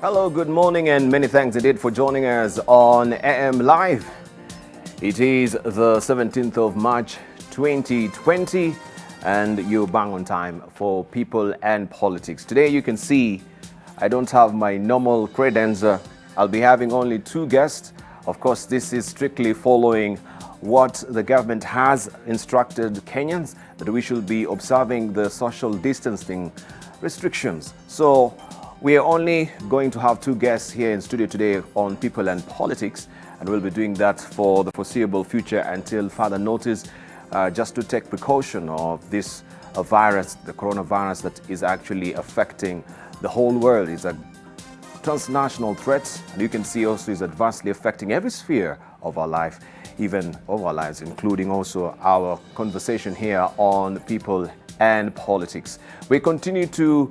Hello, good morning, and many thanks indeed for joining us on AM Live. It is the 17th of March 2020, and you're bang on time for People and Politics. Today, you can see I don't have my normal credenza. I'll be having only two guests. Of course, this is strictly following what the government has instructed Kenyans, that we should be observing the social distancing restrictions. So we are only going to have two guests here in studio today on People and Politics, and we'll be doing that for the foreseeable future until further notice, just to take precaution of this virus, the coronavirus that is actually affecting the whole world. It's a transnational threat, and you can see also is adversely affecting every sphere of our life, even of our lives, including also our conversation here on People and Politics. We continue to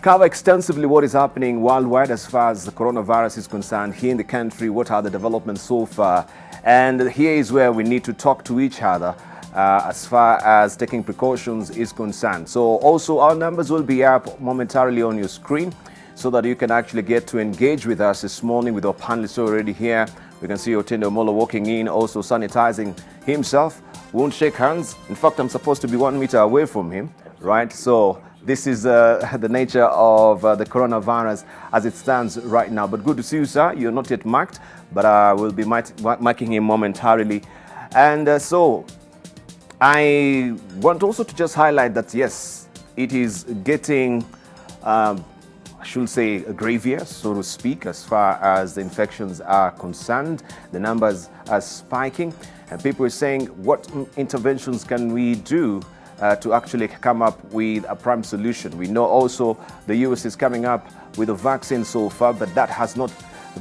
cover extensively what is happening worldwide as far as the coronavirus is concerned here in the country. What are the developments so far? And here is where we need to talk to each other as far as taking precautions is concerned. So also our numbers will be up momentarily on your screen so that you can actually get to engage with us this morning with our panelists already here. We can see Otendo Molo walking in, also sanitizing himself. Won't shake hands. In fact, I'm supposed to be 1 meter away from him, right? So this is the nature of the coronavirus as it stands right now. But good to see you, sir. You're not yet marked, but I will be marking him momentarily. And so I want also to just highlight that, yes, it is getting, I should say, gravier, so to speak, as far as the infections are concerned. The numbers are spiking, and people are saying, what interventions can we do to actually come up with a prime solution? We know also the US is coming up with a vaccine so far, but that has not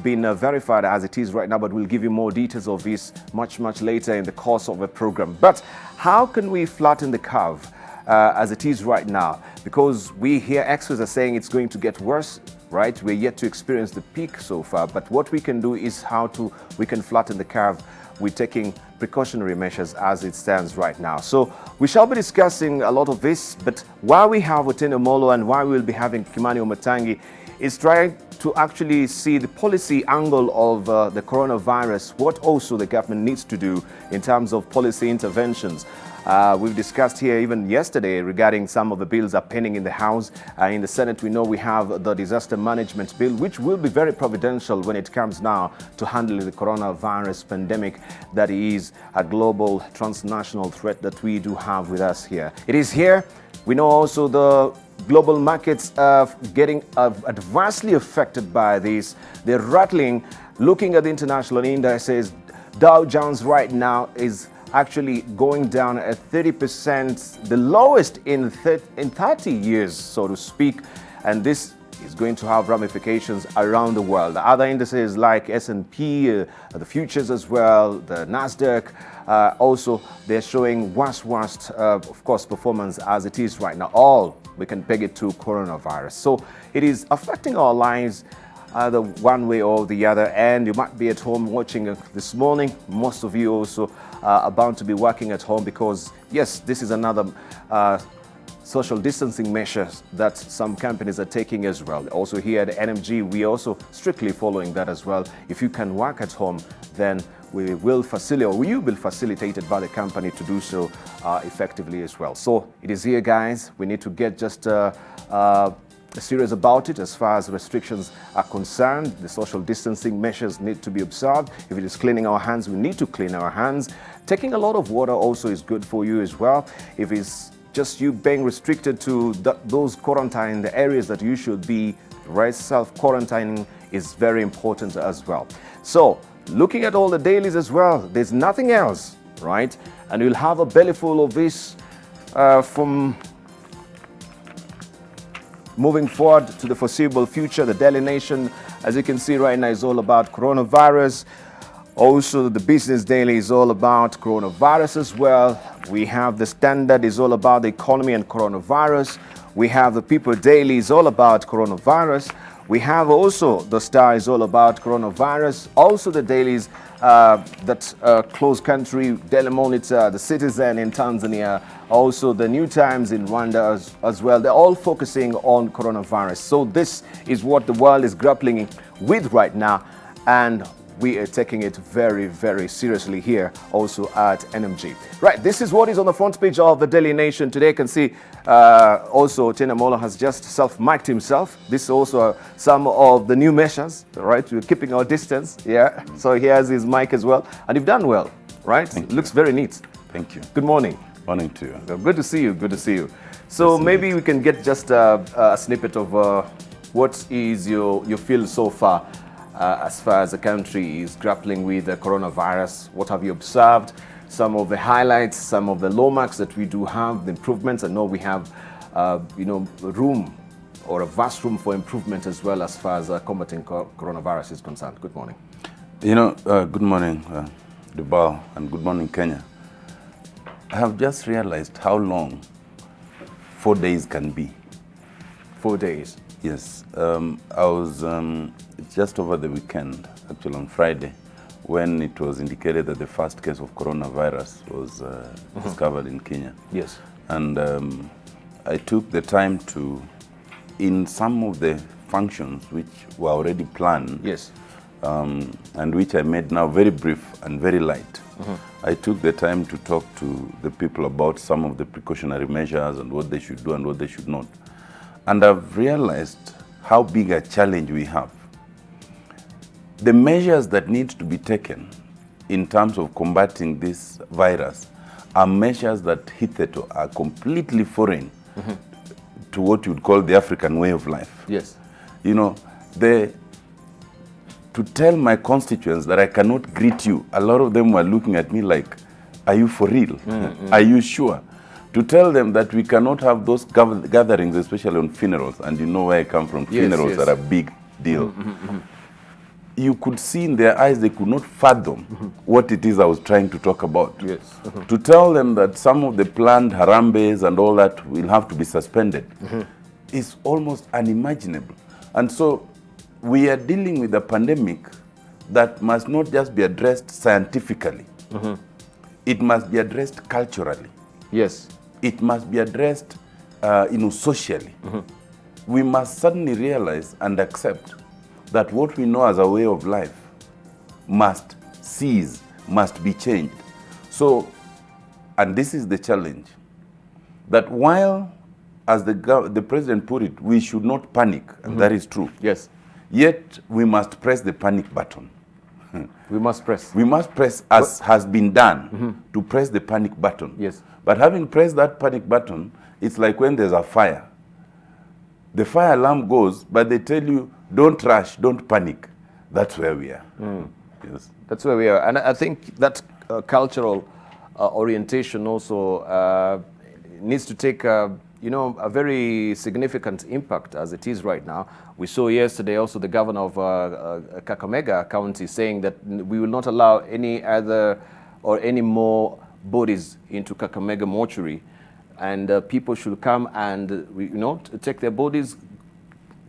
been verified as it is right now, but we'll give you more details of this much later in the course of the program. But how can we flatten the curve as it is right now? Because we hear experts are saying it's going to get worse, right? We're yet to experience the peak so far, but what we can do is we can flatten the curve with taking precautionary measures as it stands right now. So we shall be discussing a lot of this, but while we have Otendo Molo and while we'll be having Kimani Omatangi, is trying to actually see the policy angle of the coronavirus, what also the government needs to do in terms of policy interventions. We've discussed here even yesterday regarding some of the bills are pending in the House. In the Senate, we know we have the disaster management bill, which will be very providential when it comes now to handling the coronavirus pandemic that is a global transnational threat that we do have with us here. It is here. We know also the global markets are getting adversely affected by this. They're rattling. Looking at the international indices, Dow Jones right now is actually going down at 30%, the lowest in 30 years, so to speak. And this is going to have ramifications around the world. Other indices like S&P, the futures as well, the Nasdaq, also they're showing worst, of course, performance as it is right now. All we can peg it to coronavirus. So it is affecting our lives either one way or the other, and you might be at home watching this morning. Most of you also are bound to be working at home because, yes, this is another social distancing measures that some companies are taking as well. Also here at NMG, we are also strictly following that as well. If you can work at home, then we will facilitate, or you will be facilitated by the company to do so effectively as well. So it is here, guys. We need to get just serious about it as far as restrictions are concerned. The social distancing measures need to be observed. If it is cleaning our hands, we need to clean our hands. Taking a lot of water also is good for you as well. If it's just you being restricted to those quarantine, the areas that you should be, right? Self-quarantining is very important as well. So looking at all the dailies as well, there's nothing else, right? And you'll have a belly full of this from moving forward to the foreseeable future. The Daily Nation, as you can see right now, is all about coronavirus. Also, the Business Daily is all about coronavirus as well. We have the Standard is all about the economy and coronavirus. We have the People Daily is all about coronavirus. We have also the Star is all about coronavirus, also the dailies that close country, Daily Monitor, the Citizen in Tanzania, also the New Times in Rwanda as well. They're all focusing on coronavirus. So this is what the world is grappling with right now, and we are taking it very, very seriously here also at NMG. Right, this is what is on the front page of the Daily Nation today. You can see also Tena Molo has just self-mic'd himself. This is also some of the new measures, right? We're keeping our distance, yeah. So he has his mic as well. And you've done well, right? It looks very neat. Thank you. Good morning. Morning to you. Good to see you, good to see you. So yes, maybe we can get just a snippet of what is your feel so far as the country is grappling with the coronavirus. What have you observed? Some of the highlights, some of the low marks that we do have, the improvements. I know we have, room or a vast room for improvement as well as far as combating coronavirus is concerned. Good morning. Good morning, Debarl, and good morning, Kenya. I have just realized how long 4 days can be. 4 days? Yes. I was just over the weekend, actually on Friday, when it was indicated that the first case of coronavirus was discovered in Kenya. Yes. And I took the time to, in some of the functions which were already planned, yes, and which I made now very brief and very light. I took the time to talk to the people about some of the precautionary measures and what they should do and what they should not. And I've realized how big a challenge we have. The measures that need to be taken in terms of combating this virus are measures that hitherto are completely foreign to what you would call the African way of life. Yes. To tell my constituents that I cannot greet you, a lot of them were looking at me like, are you for real? Are you sure? To tell them that we cannot have those gatherings, especially on funerals, and you know where I come from, yes, funerals yes, are a big deal. You could see in their eyes they could not fathom what it is I was trying to talk about. Yes. To tell them that some of the planned harambes and all that will have to be suspended is almost unimaginable. And so we are dealing with a pandemic that must not just be addressed scientifically. It must be addressed culturally. Yes. It must be addressed socially. We must suddenly realize and accept that what we know as a way of life must cease, must be changed. So, and this is the challenge, that while, as the president put it, we should not panic, and that is true. Yes. Yet we must press the panic button. We must press. We must press, as has been done, to press the panic button. Yes. But having pressed that panic button, it's like when there's a fire. The fire alarm goes, but they tell you, don't rush, don't panic. That's where we are. Yes. That's where we are. And I think that cultural orientation also needs to take a very significant impact as it is right now. We saw yesterday also the governor of Kakamega County saying that we will not allow any other or any more bodies into Kakamega mortuary, and people should come and take their bodies,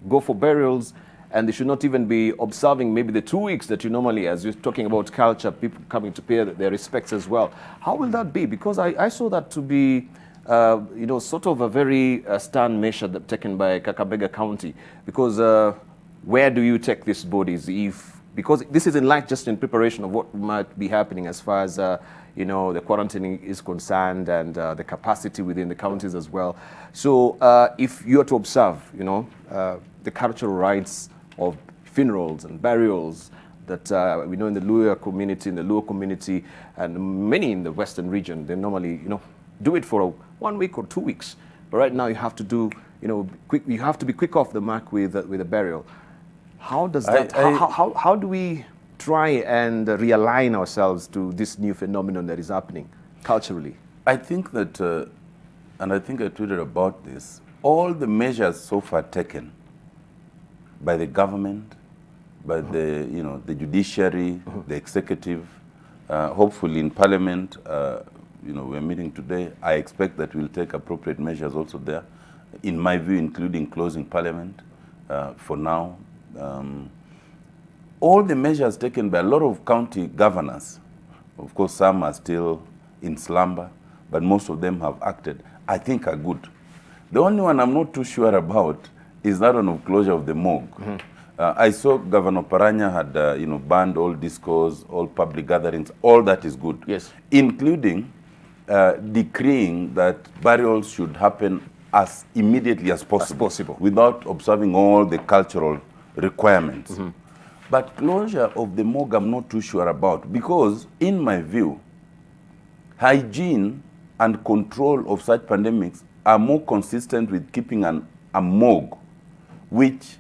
go for burials, and they should not even be observing maybe the 2 weeks that you normally, as you're talking about culture, people coming to pay their respects as well. How will that be? Because I saw that to be sort of a very stern measure taken by Kakamega County, because where do you take these bodies because this is just in preparation of what might be happening as far as the quarantining is concerned, and the capacity within the counties as well. So if you are to observe, the cultural rites of funerals and burials that we know in the Luo community, and many in the Western region, they normally, do it for 1 week or 2 weeks. But right now you have to do, you have to be quick off the mark with a burial. How does that? How do we try and realign ourselves to this new phenomenon that is happening culturally? I think that, and I think I tweeted about this, all the measures so far taken by the government, by the judiciary, the executive, hopefully in Parliament, we're meeting today. I expect that we'll take appropriate measures also there, in my view, including closing Parliament for now, all the measures taken by a lot of county governors, of course some are still in slumber, but most of them have acted, I think are good. The only one I'm not too sure about is that one of closure of the morgue. I saw Governor Paranya had banned all discourse, all public gatherings, all that is good. Yes. Including decreeing that burials should happen as immediately as possible. Without observing all the cultural requirements. But closure of the morgue I'm not too sure about, because in my view, hygiene and control of such pandemics are more consistent with keeping a morgue which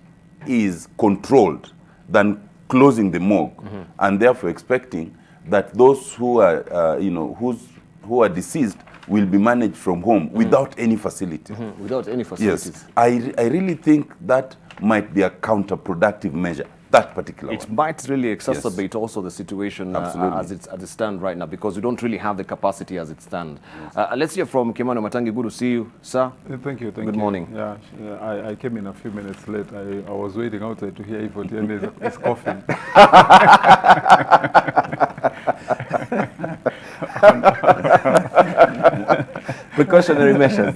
is controlled than closing the morgue, and therefore expecting that those who are who are deceased will be managed from home without any facility. Without any facilities. Yes, I really think that might be a counterproductive measure. That particular it one. might really exacerbate also the situation as it stands right now, because we don't really have the capacity as it stands. Let's hear from Kimano Matangi. Good to see you, sir. Thank you. Good morning. Yeah, I came in a few minutes late. I was waiting outside to hear if Otiende is coughing. Precautionary measures.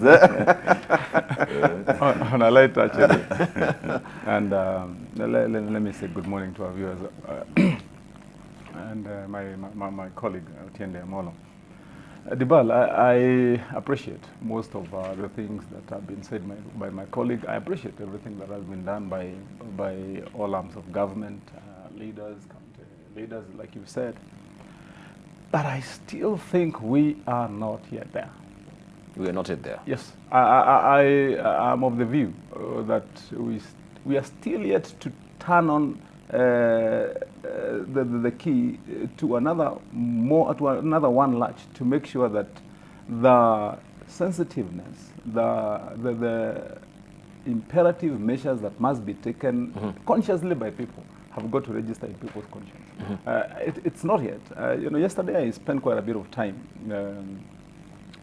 On a light touch. And let me say good morning to our viewers and my colleague Otiende Amolo. Debarl, I appreciate most of the things that have been said by my colleague. I appreciate everything that has been done by all arms of government, leaders, county leaders, like you said. But I still think we are not yet there. We are not yet there. Yes, I am of the view that we are still yet to turn on the key to another one latch to make sure that the sensitiveness, the imperative measures that must be taken consciously by people have got to register in people's conscience. It's not yet. Yesterday I spent quite a bit of time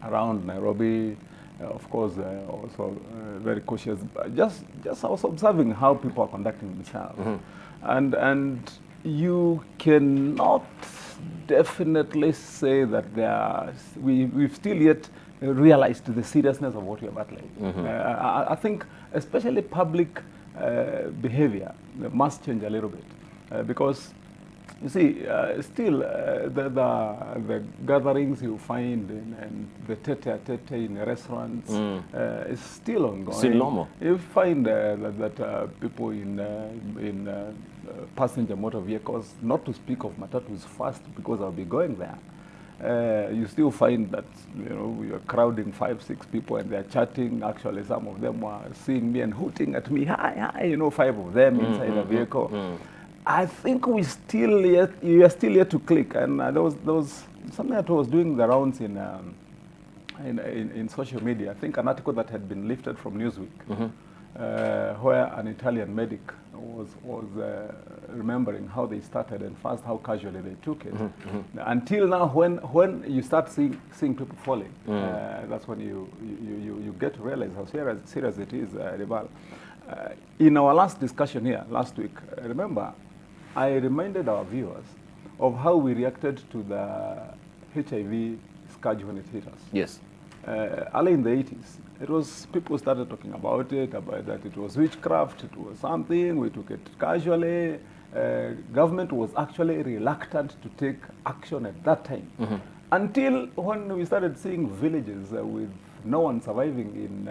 around Nairobi, of course, also very cautious. Just I was observing how people are conducting themselves, and you cannot definitely say that we've still yet realized the seriousness of what we are battling. I think especially public behavior must change a little bit, because you see, still the gatherings you find and the tete-a-tete in restaurants is still ongoing. Still normal. You find that people in passenger motor vehicles, not to speak of matatus first, because I'll be going there. You still find that we are crowding 5-6 people and they're chatting. Actually, some of them were seeing me and hooting at me. Hi, hi, 5 of them inside the vehicle. I think you are still yet to click. And there was something that was doing the rounds in social media. I think an article that had been lifted from Newsweek, where an Italian medic was remembering how they started and first how casually they took it. Until now, when you start seeing people falling, that's when you get to realize how serious it is, Debarl. In our last discussion here last week, remember, I reminded our viewers of how we reacted to the HIV scourge when it hit us. Yes. Early in the 80s, people started talking about that it was witchcraft, it was something, we took it casually. Government was actually reluctant to take action at that time. Until when we started seeing villages with no one surviving in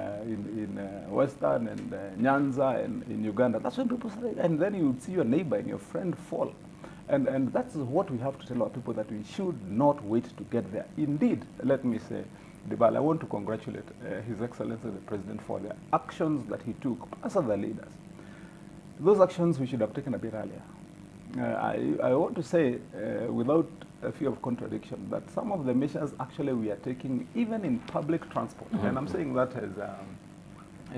Western and Nyanza and in Uganda. That's when people started, and then you would see your neighbor and your friend fall. And that's what we have to tell our people, that we should not wait to get there. Indeed, let me say, Debarl, I want to congratulate His Excellency the President for the actions that he took, as other leaders. Those actions we should have taken a bit earlier. I want to say, without a fear of contradiction, that some of the measures actually we are taking, even in public transport, and I'm saying that as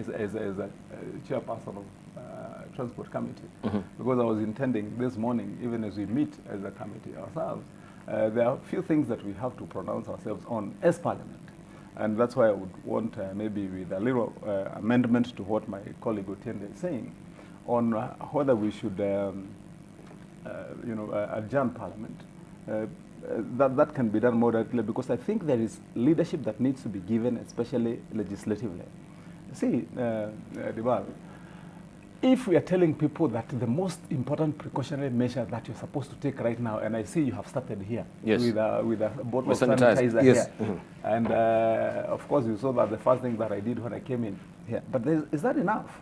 a chairperson of transport committee, because I was intending this morning, even as we meet as a committee ourselves, there are a few things that we have to pronounce ourselves on as Parliament. And that's why I would want maybe with a little amendment to what my colleague Otiende is saying, on whether we should, adjourn Parliament. That can be done more directly, because I think there is leadership that needs to be given, especially legislatively. See, Debarl, if we are telling people that the most important precautionary measure that you're supposed to take right now, and I see you have started here with a bottle of sanitizer here, and of course you saw that the first thing that I did when I came in here. But is that enough?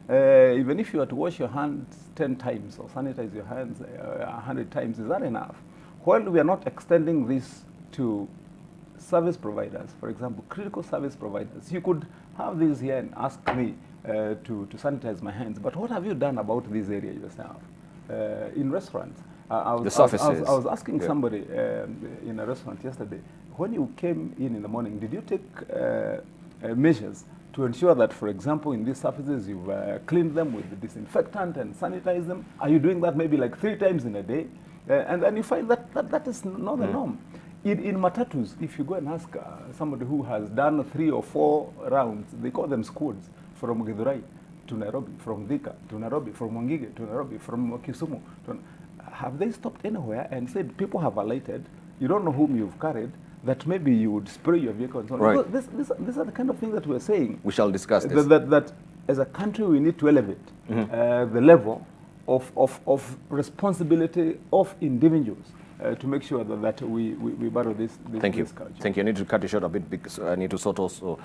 Even if you were to wash your hands 10 times or sanitize your hands 100 times, is that enough? While we are not extending this to service providers, for example, critical service providers, you could have this here and ask me to sanitize my hands. But what have you done about this area yourself? In restaurants, I was asking somebody in a restaurant yesterday, when you came in the morning, did you take measures to ensure that, for example, in these surfaces, you've cleaned them with the disinfectant and sanitized them? Are you doing that maybe like 3 times in a day? And then you find that is not the norm. In matatus, if you go and ask somebody who has done 3 or 4 rounds, they call them squads, from Githurai to Nairobi, from Thika to Nairobi, from Wangige to Nairobi, from Kisumu. Have they stopped anywhere and said, people have alighted, you don't know whom you've carried, that maybe you would spray your vehicle and so on? Right. These are the kind of things that we're saying. We shall discuss this. That as a country, we need to elevate the level of responsibility of individuals to make sure that we battle this Thank you. culture. Thank you. I need to cut you short a bit because I need to sort also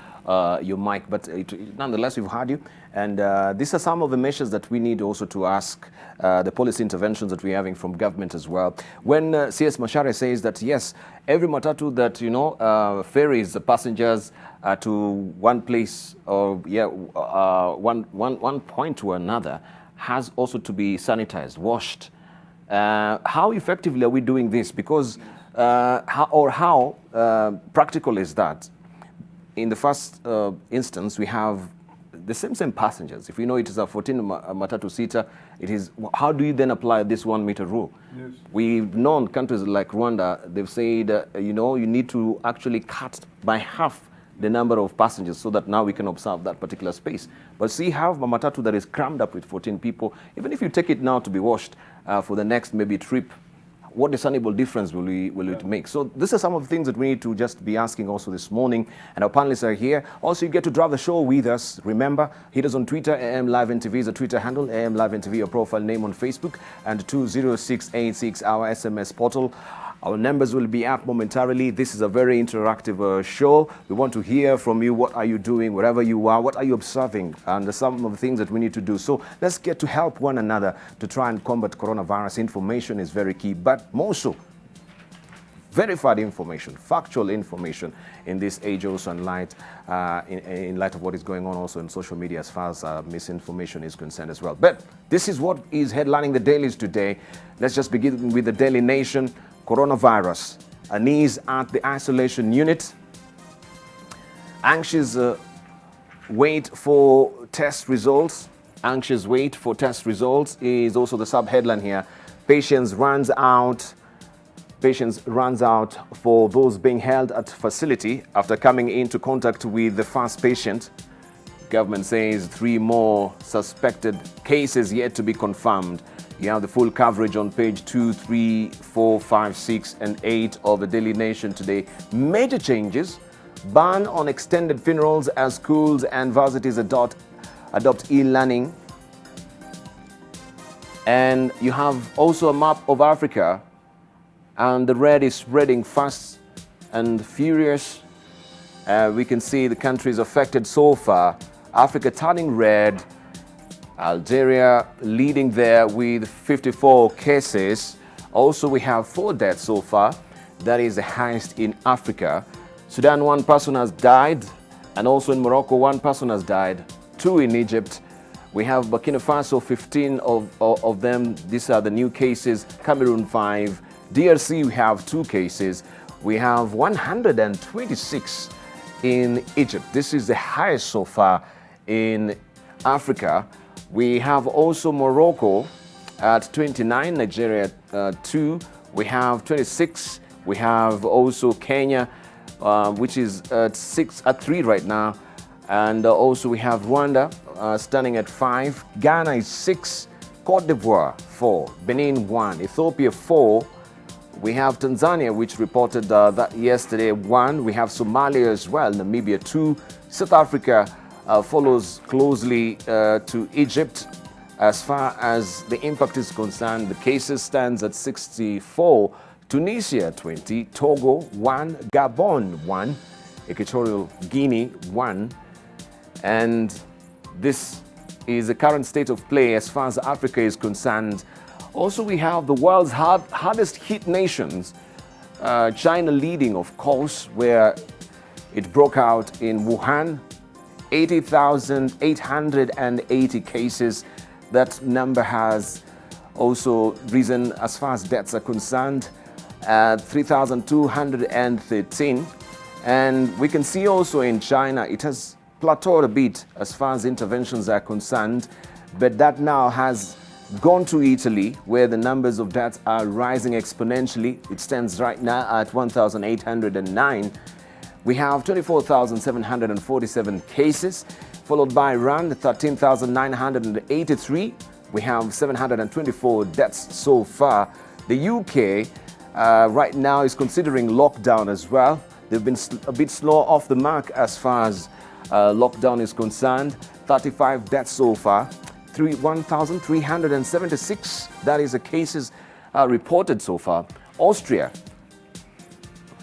your mic, but nonetheless, we've heard you. And these are some of the measures that we need also to ask the policy interventions that we're having from government as well. When CS Macharia says that, yes, every matatu that, ferries the passengers to one place or, one point to another has also to be sanitized, washed. How effectively are we doing this? Because how practical is that? In the first instance, we have the same passengers. If we know it is a 14 matatu seater, it is. How do you then apply this 1 meter rule? Yes. We've known countries like Rwanda. They've said, you need to actually cut by half the number of passengers so that now we can observe that particular space. But see, have a matatu that is crammed up with 14 people. Even if you take it now to be washed for the next maybe trip, what discernible difference will it make? So these are some of the things that we need to just be asking also this morning. And our panelists are here. Also, you get to drive the show with us. Remember, hit us on Twitter. AM Live NTV is the Twitter handle. AM Live NTV, your profile name on Facebook. And 20686, our SMS portal. Our numbers will be up momentarily. This is a very interactive show. We want to hear from you. What are you doing wherever you are? What are you observing? And some of the things that we need to do. So let's get to help one another to try and combat coronavirus. Information is very key, but more so, verified information, factual information in this age also in light of what is going on also in social media as far as misinformation is concerned as well. But this is what is headlining the dailies today. Let's just begin with the Daily Nation. Coronavirus, unease at the isolation unit. Anxious wait for test results. Anxious wait for test results is also the sub-headline here. Patience runs out for those being held at facility after coming into contact with the first patient. Government says 3 more suspected cases yet to be confirmed. You have the full coverage on page 2, 3, 4, 5, 6, and 8 of the Daily Nation today. Major changes. Ban on extended funerals as schools and varsities adopt e-learning. And you have also a map of Africa, and the red is spreading fast and furious. We can see the countries affected so far. Africa turning red. Algeria leading there with 54 cases. Also, we have 4 deaths so far. That is the highest in Africa. Sudan, 1 person has died. And also in Morocco, 1 person has died. 2 in Egypt. We have Burkina Faso, 15 of them. These are the new cases. Cameroon, 5. DRC, we have 2 cases. We have 126 in Egypt. This is the highest so far in Africa. We have also Morocco at 29, Nigeria 2. We have 26. We have also Kenya, which is at 3 right now. And also we have Rwanda standing at 5. Ghana is 6. Cote d'Ivoire 4. Benin 1. Ethiopia 4. We have Tanzania, which reported that yesterday 1. We have Somalia as well. Namibia 2. South Africa follows closely to Egypt. As far as the impact is concerned, the cases stands at 64. Tunisia 20. Togo 1. Gabon 1. Equatorial Guinea 1. And this is the current state of play as far as Africa is concerned. Also, we have the world's hardest hit nations, China leading, of course, where it broke out in Wuhan, 80,880 cases. That number has also risen as far as deaths are concerned, 3,213. And we can see also in China, it has plateaued a bit as far as interventions are concerned, but that now has gone to Italy, where the numbers of deaths are rising exponentially. It stands right now at 1,809. We have 24,747 cases, followed by Iran, 13,983. We have 724 deaths so far. The UK right now is considering lockdown as well. They've been a bit slow off the mark as far as lockdown is concerned. 35 deaths so far. 1,376, that is the cases reported so far. Austria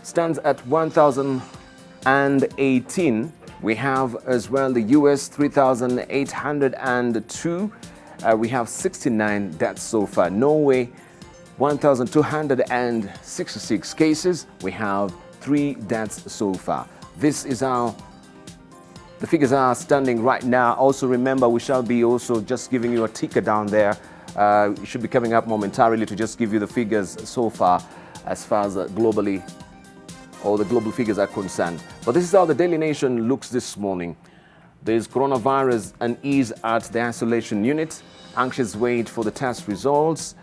stands at 1,018. We have as well the US 3,802. We have 69 deaths so far. Norway 1,266 cases. We have 3 deaths so far. This is how the figures are standing right now. Also remember, we shall be also just giving you a ticker down there. It should be coming up momentarily to just give you the figures so far as globally, all the global figures are concerned. But this is how the Daily Nation looks this morning. There is coronavirus unease at the isolation unit. Anxious wait for the test results.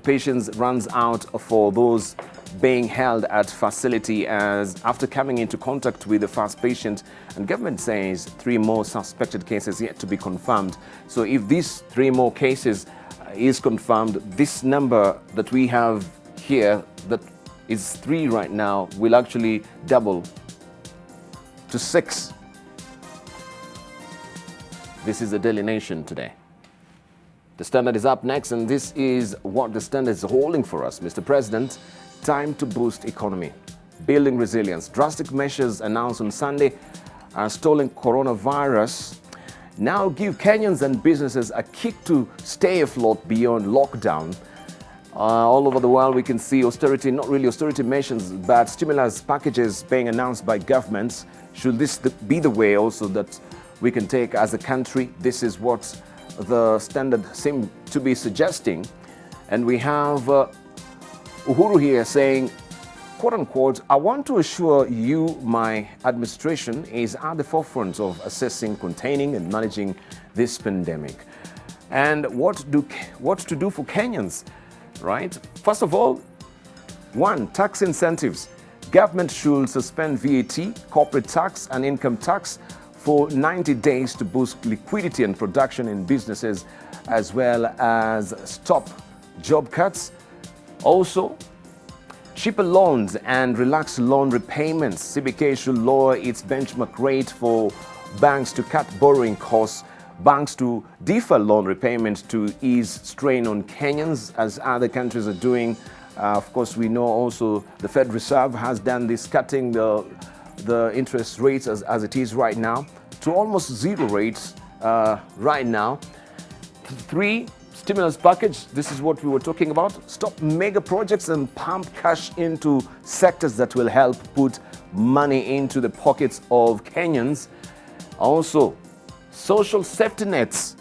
Patience runs out for those being held at facility as after coming into contact with the first patient, and government says 3 more suspected cases yet to be confirmed. So if these 3 more cases is confirmed, this number that we have here, that is 3 right now, will actually double to 6. This is the Daily Nation today. The Standard is up next, and this is what the Standard is holding for us. Mr. President, time to boost economy, building resilience. Drastic measures announced on Sunday are stalling coronavirus. Now give Kenyans and businesses a kick to stay afloat beyond lockdown. All over the world, we can see austerity, not really austerity measures, but stimulus packages being announced by governments. Should this be the way also that we can take as a country? This is what the Standard seems to be suggesting. And we have Uhuru here saying, quote unquote, I want to assure you my administration is at the forefront of assessing, containing and managing this pandemic. And what to do for Kenyans, right? First of all, 1, tax incentives. Government should suspend VAT, corporate tax and income tax for 90 days to boost liquidity and production in businesses, as well as stop job cuts. Also, cheaper loans and relaxed loan repayments. CBK should lower its benchmark rate for banks to cut borrowing costs. Banks to defer loan repayment to ease strain on Kenyans, as other countries are doing. Of course, we know also the Fed Reserve has done this, cutting the interest rates as it is right now to almost 0 rates right now. 3, stimulus package. This is what we were talking about. Stop mega projects and pump cash into sectors that will help put money into the pockets of Kenyans. Also, social safety nets.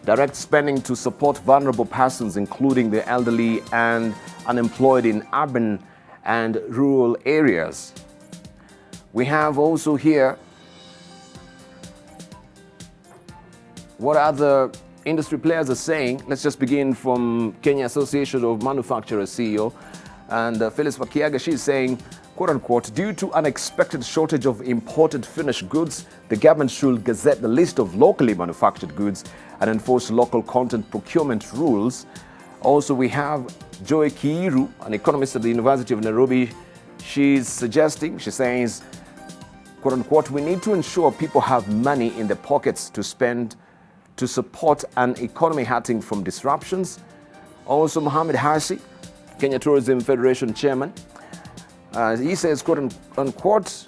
Direct spending to support vulnerable persons, including the elderly and unemployed in urban and rural areas. We have also here what other industry players are saying. Let's just begin from Kenya Association of Manufacturers CEO. And Phyllis Wakiaga, she's saying, quote unquote, due to unexpected shortage of imported finished goods, the government should gazette the list of locally manufactured goods and enforce local content procurement rules. Also, we have Joy Kiiru, an economist at the University of Nairobi. She's says, quote unquote, we need to ensure people have money in their pockets to spend to support an economy hurting from disruptions. Also, Mohamed Hasi, Kenya Tourism Federation chairman, he says, quote unquote,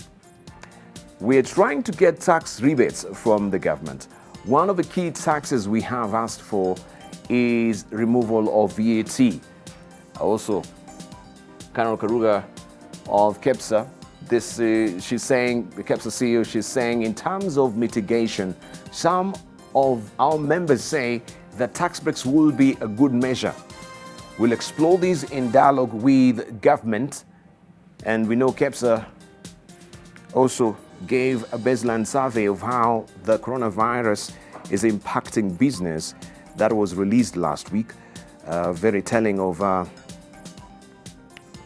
we're trying to get tax rebates from the government. One of the key taxes we have asked for is removal of VAT. Also, Carol Karuga of KEPSA, she's saying, the KEPSA CEO, she's saying, in terms of mitigation, some of our members say that tax breaks will be a good measure. We'll explore these in dialogue with government. And we know KEPSA also gave a baseline survey of how the coronavirus is impacting business that was released last week, very telling of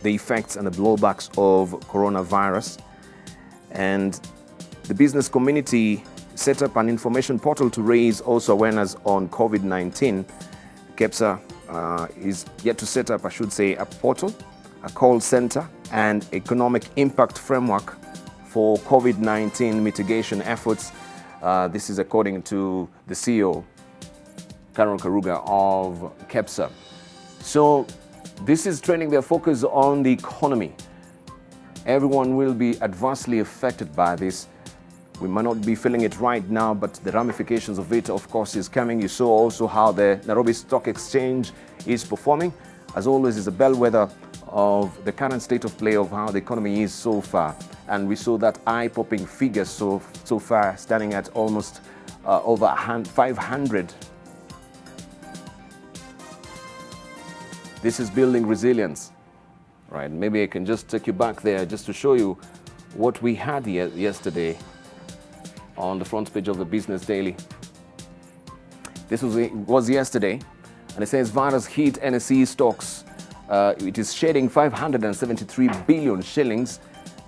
the effects and the blowbacks of coronavirus. And the business community set up an information portal to raise also awareness on COVID-19. KEPSA is yet to set up, I should say, a portal, a call center, and economic impact framework for COVID-19 mitigation efforts. This is according to the CEO, Carol Karuga of KEPSA. So this is turning their focus on the economy. Everyone will be adversely affected by this. We might not be feeling it right now, but the ramifications of it, of course, is coming. You saw also how the Nairobi Stock Exchange is performing. As always, is a bellwether of the current state of play of how the economy is so far. And we saw that eye-popping figure so far, standing at almost over 500. This is building resilience, right? Maybe I can just take you back there just to show you what we had here yesterday on the front page of the Business Daily. This was yesterday, and it says virus hit NSE stocks. It is shedding 573 billion shillings,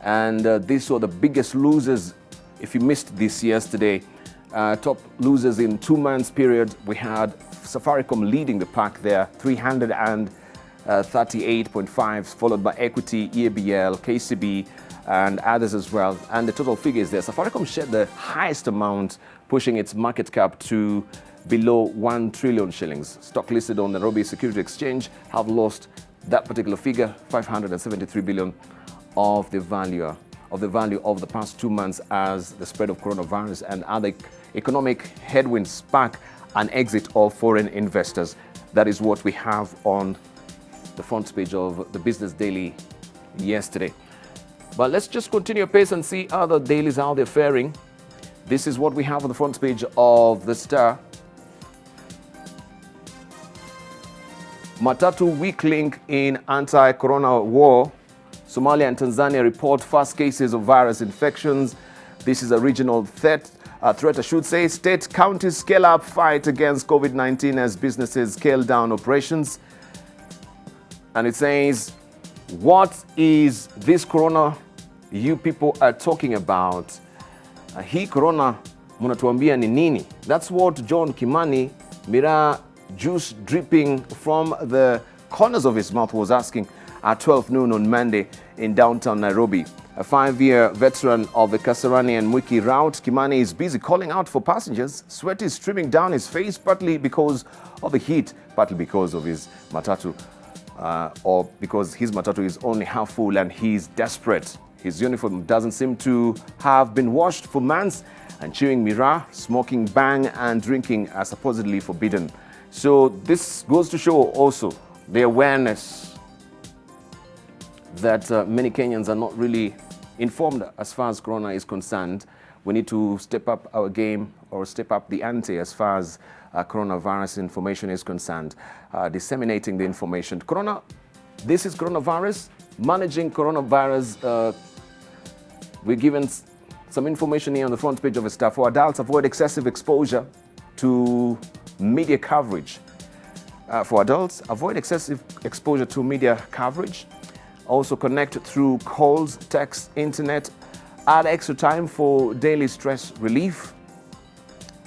and these were the biggest losers. If you missed this yesterday, top losers in 2 months period, we had Safaricom leading the pack there, 338.5, followed by Equity, EABL, KCB, and others as well. And the total figure is there. Safaricom shed the highest amount, pushing its market cap to below 1 trillion shillings. Stock listed on the Nairobi Security Exchange have lost that particular figure, 573 billion of the value of the past 2 months, as the spread of coronavirus and other economic headwinds spark an exit of foreign investors. That is what we have on the front page of the Business Daily yesterday. But let's just continue pace and see other dailies, how they're faring. This is what we have on the front page of the Star. Matatu weak link in anti-corona war. Somalia and Tanzania report first cases of virus infections. This is a regional threat, I should say. State counties scale up fight against COVID-19 as businesses scale down operations. And it says, what is this corona you people are talking about? Hii corona munatuambia ni nini? That's what John Kimani, Mira juice dripping from the corners of his mouth, was asking at 12 noon on Monday in downtown Nairobi. A 5-year veteran of the Kasarani and Mwiki route, Kimani is busy calling out for passengers. Sweat is streaming down his face, partly because of the heat, partly because of his matatu, or because his matatu is only half full and he's desperate. His uniform doesn't seem to have been washed for months, and chewing miraa, smoking bang, and drinking are supposedly forbidden. So this goes to show also the awareness that many Kenyans are not really informed as far as corona is concerned. We need to step up our game, or step up the ante as far as coronavirus information is concerned, disseminating the information. This is coronavirus. Managing coronavirus, we're given some information here on the front page of the Star. For adults, avoid excessive exposure to media coverage. For adults, avoid excessive exposure to media coverage. Also connect through calls, text, internet. Add extra time for daily stress relief.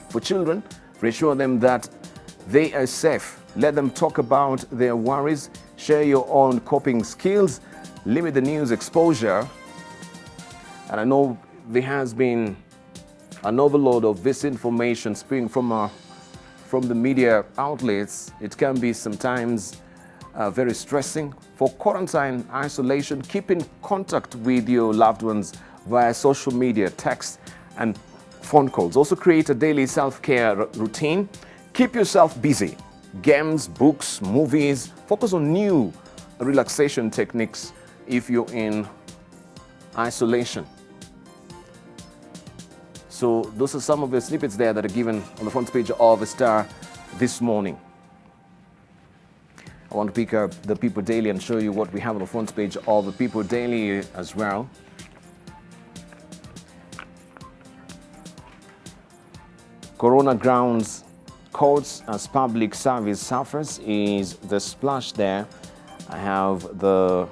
For children, reassure them that they are safe. Let them talk about their worries. Share your own coping skills. Limit the news exposure. And I know there has been an overload of this information spewing from the media outlets. It can be sometimes very stressing. For quarantine isolation, keep in contact with your loved ones via social media, text, and phone calls. Also create a daily self-care routine. Keep yourself busy. Games, books, movies. Focus on new relaxation techniques if you're in isolation. So those are some of the snippets there that are given on the front page of the Star this morning. I want to pick up the People Daily and show you what we have on the front page of the People Daily as well. Corona grounds courts as public service suffers is the splash there. I have the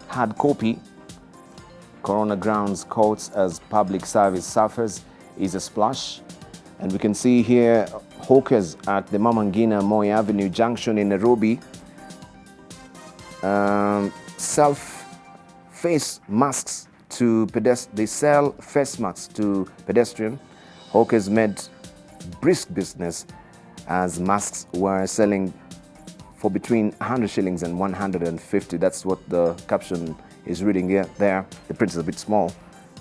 hard copy. Corona grounds courts as public service suffers is a splash. And we can see here hawkers at the Mama Ngina Moi Avenue Junction in Nairobi face masks to pedestrians. They sell face masks to pedestrians. Hawkers made brisk business as masks were selling for between 100 shillings and 150. That's what the caption is reading here. There, the print is a bit small.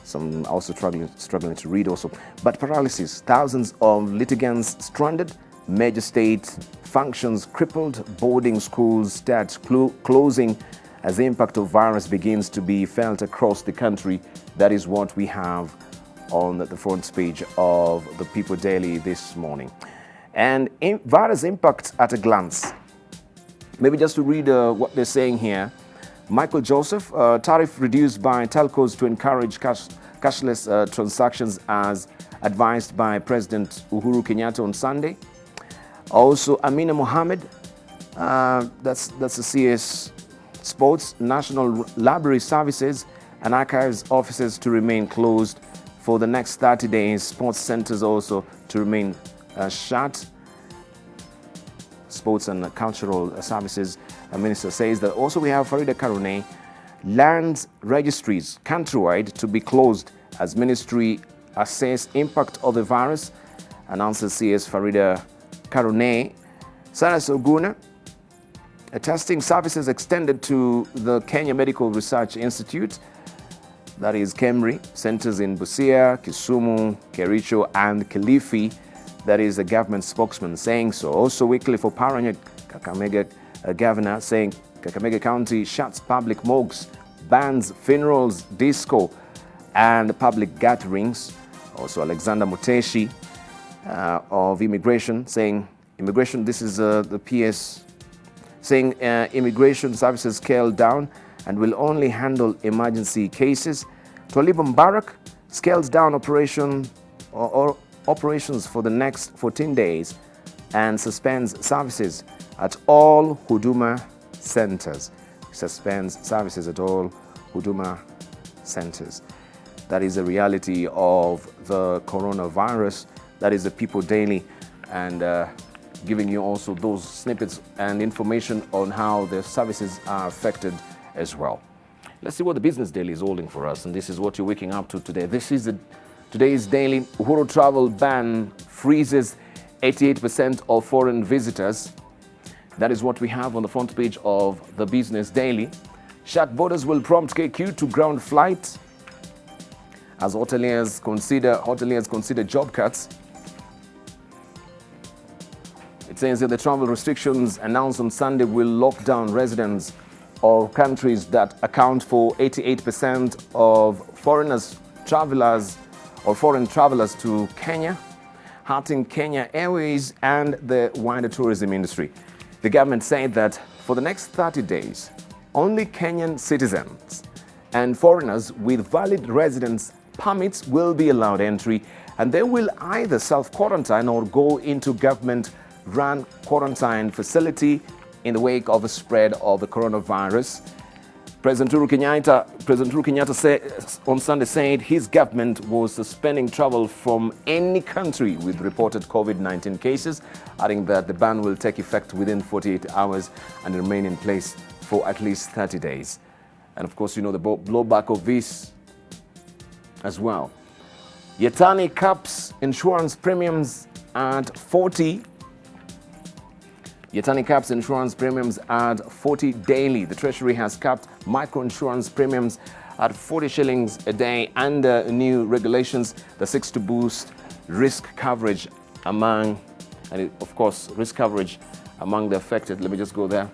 Some also struggling to read also. But paralysis, thousands of litigants stranded, major state functions crippled, boarding schools start closing as the impact of virus begins to be felt across the country. That is what we have on the front page of the People Daily this morning. And virus impact at a glance. Maybe just to read what they're saying here. Michael Joseph, tariff reduced by telcos to encourage cashless transactions as advised by President Uhuru Kenyatta on Sunday. Also, Amina Mohammed, that's the CS Sports, National Library Services and Archives offices to remain closed for the next 30 days. Sports centers also to remain shut. Sports and Cultural Services Minister says that also we have Farida Karune, land registries countrywide to be closed as ministry assess impact of the virus, announces CS Farida Karune. Cyrus Oguna, testing services extended to the Kenya Medical Research Institute, that is KEMRI, centers in Busia, Kisumu, Kericho, and Kilifi. That is a government spokesman saying so. Also, Wycliffe Oparanya, Kakamega governor, saying Kakamega County shuts public morgues, bans funerals, disco, and public gatherings. Also, Alexander Muteshi of Immigration saying, immigration, this is the PS, saying immigration services scaled down and will only handle emergency cases. Twalibu Mbarak scales down operations for the next 14 days and suspends services at all Huduma centers. Suspends services at all Huduma centers. That is the reality of the coronavirus. That is the People Daily, and giving you also those snippets and information on how the services are affected as well. Let's see what the Business Daily is holding for us, and this is what you're waking up to today. This is today's daily. Uhuru travel ban freezes 88% of foreign visitors. That is what we have on the front page of the Business Daily. Shut borders will prompt KQ to ground flight as hoteliers consider job cuts. It says that the travel restrictions announced on Sunday will lock down residents of countries that account for 88% of foreign travelers to Kenya, hurting Kenya Airways and the wider tourism industry. The government said that for the next 30 days, only Kenyan citizens and foreigners with valid residence permits will be allowed entry, and they will either self-quarantine or go into government-run quarantine facility in the wake of the spread of the coronavirus. President Uhuru Kenyatta on Sunday said his government was suspending travel from any country with reported COVID-19 cases, adding that the ban will take effect within 48 hours and remain in place for at least 30 days. And of course, you know the blowback of this as well. Yetani caps insurance premiums at 40. Yetani caps insurance premiums at 40 daily. The Treasury has capped micro-insurance premiums at 40 shillings a day under new regulations that seeks to boost risk coverage among, of course, risk coverage among the affected. Let me just go there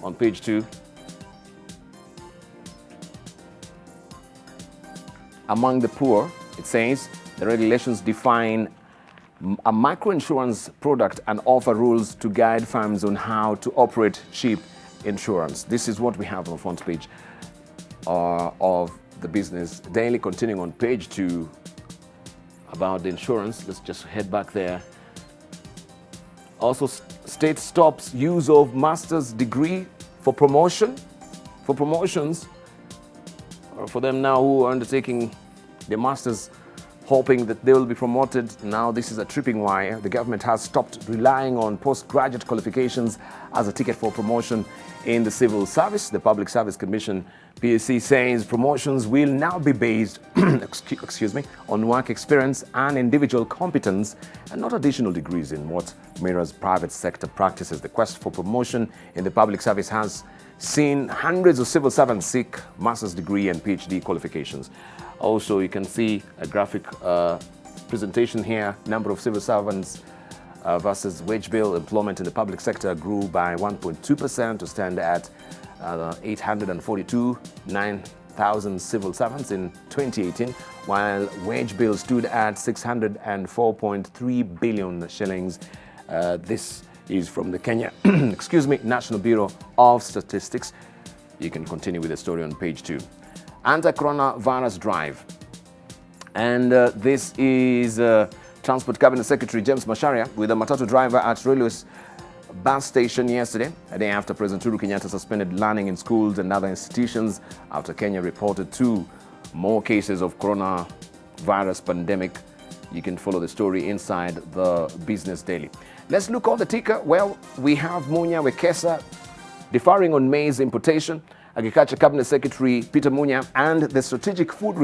on page 2. Among the poor, it says, the regulations define a microinsurance product and offer rules to guide firms on how to operate cheap insurance. This is what we have on the front page of the Business Daily. Continuing on page 2 about the insurance. Let's just head back there. Also, state stops use of master's degree for promotions, or for them now who are undertaking their masters, hoping that they will be promoted. Now this is a tripping wire. The government has stopped relying on postgraduate qualifications as a ticket for promotion in the civil service. The Public Service Commission, PSC, says promotions will now be based on work experience and individual competence and not additional degrees in what mirrors private sector practices. The quest for promotion in the public service has seen hundreds of civil servants seek master's degree and PhD qualifications. Also, you can see a graphic presentation here. Number of civil servants versus wage bill. Employment in the public sector grew by 1.2% to stand at 842,900 civil servants in 2018, while wage bill stood at 604.3 billion shillings. This is from the Kenya National Bureau of Statistics. You can continue with the story on page 2. Anti-coronavirus drive. And this is Transport Cabinet Secretary James Macharia with a matatu driver at Railways bus station yesterday, a day after President Uhuru Kenyatta suspended learning in schools and other institutions after Kenya reported 2 more cases of coronavirus pandemic. You can follow the story inside the Business Daily. Let's look on the ticker. Well, we have Munya Wekesa deferring on maize importation. Agriculture Cabinet Secretary Peter Munya and the Strategic Food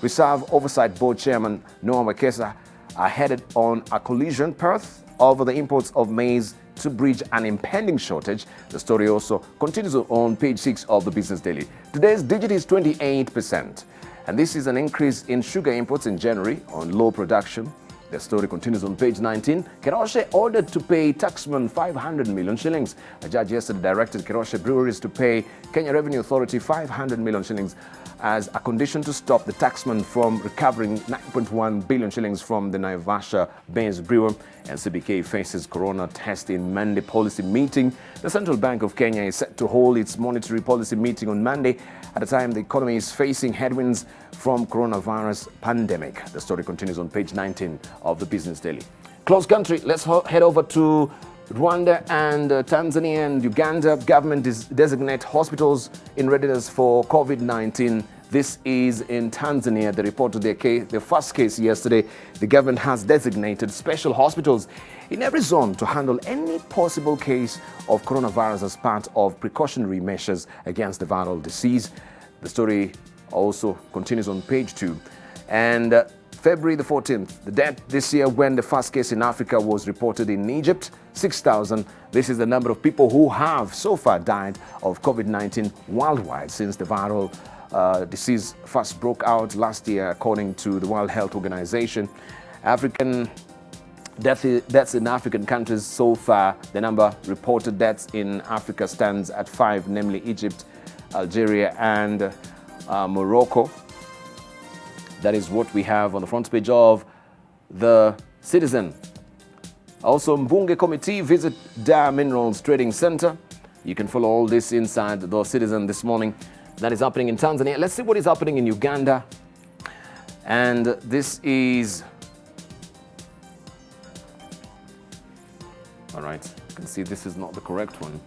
Reserve Oversight Board Chairman Noah Wekesa are headed on a collision path over the imports of maize to bridge an impending shortage. The story also continues on page 6 of the Business Daily. Today's digit is 28%, and this is an increase in sugar imports in January on low production. The story continues on page 19. Keroshe ordered to pay taxman 500 million shillings. A judge yesterday directed Keroshe breweries to pay Kenya Revenue Authority 500 million shillings as a condition to stop the taxman from recovering 9.1 billion shillings from the Naivasha-based brewer. And CBK faces corona test in Monday policy meeting. The Central Bank of Kenya is set to hold its monetary policy meeting on Monday at a time the economy is facing headwinds from coronavirus pandemic. The story continues on page 19 of the Business Daily. Close country, let's head over to Rwanda and Tanzania and Uganda. Government designate hospitals in readiness for COVID-19. This is in Tanzania. They reported their first case yesterday. The government has designated special hospitals in every zone to handle any possible case of coronavirus as part of precautionary measures against the viral disease. The story also continues on page 2. And February the 14th, the death this year when the first case in Africa was reported in Egypt, 6,000. This is the number of people who have so far died of COVID-19 worldwide since the viral disease first broke out last year, according to the World Health Organization. African deaths in African countries so far, the number reported deaths in Africa stands at 5, namely Egypt, Algeria, and Morocco. That is what we have on the front page of the Citizen. Also, Mbunge Committee visit Dar Minerals Trading Center. You can follow all this inside the Citizen this morning. That is happening in Tanzania. Let's see what is happening in Uganda. And this is... All right. You can see this is not the correct one.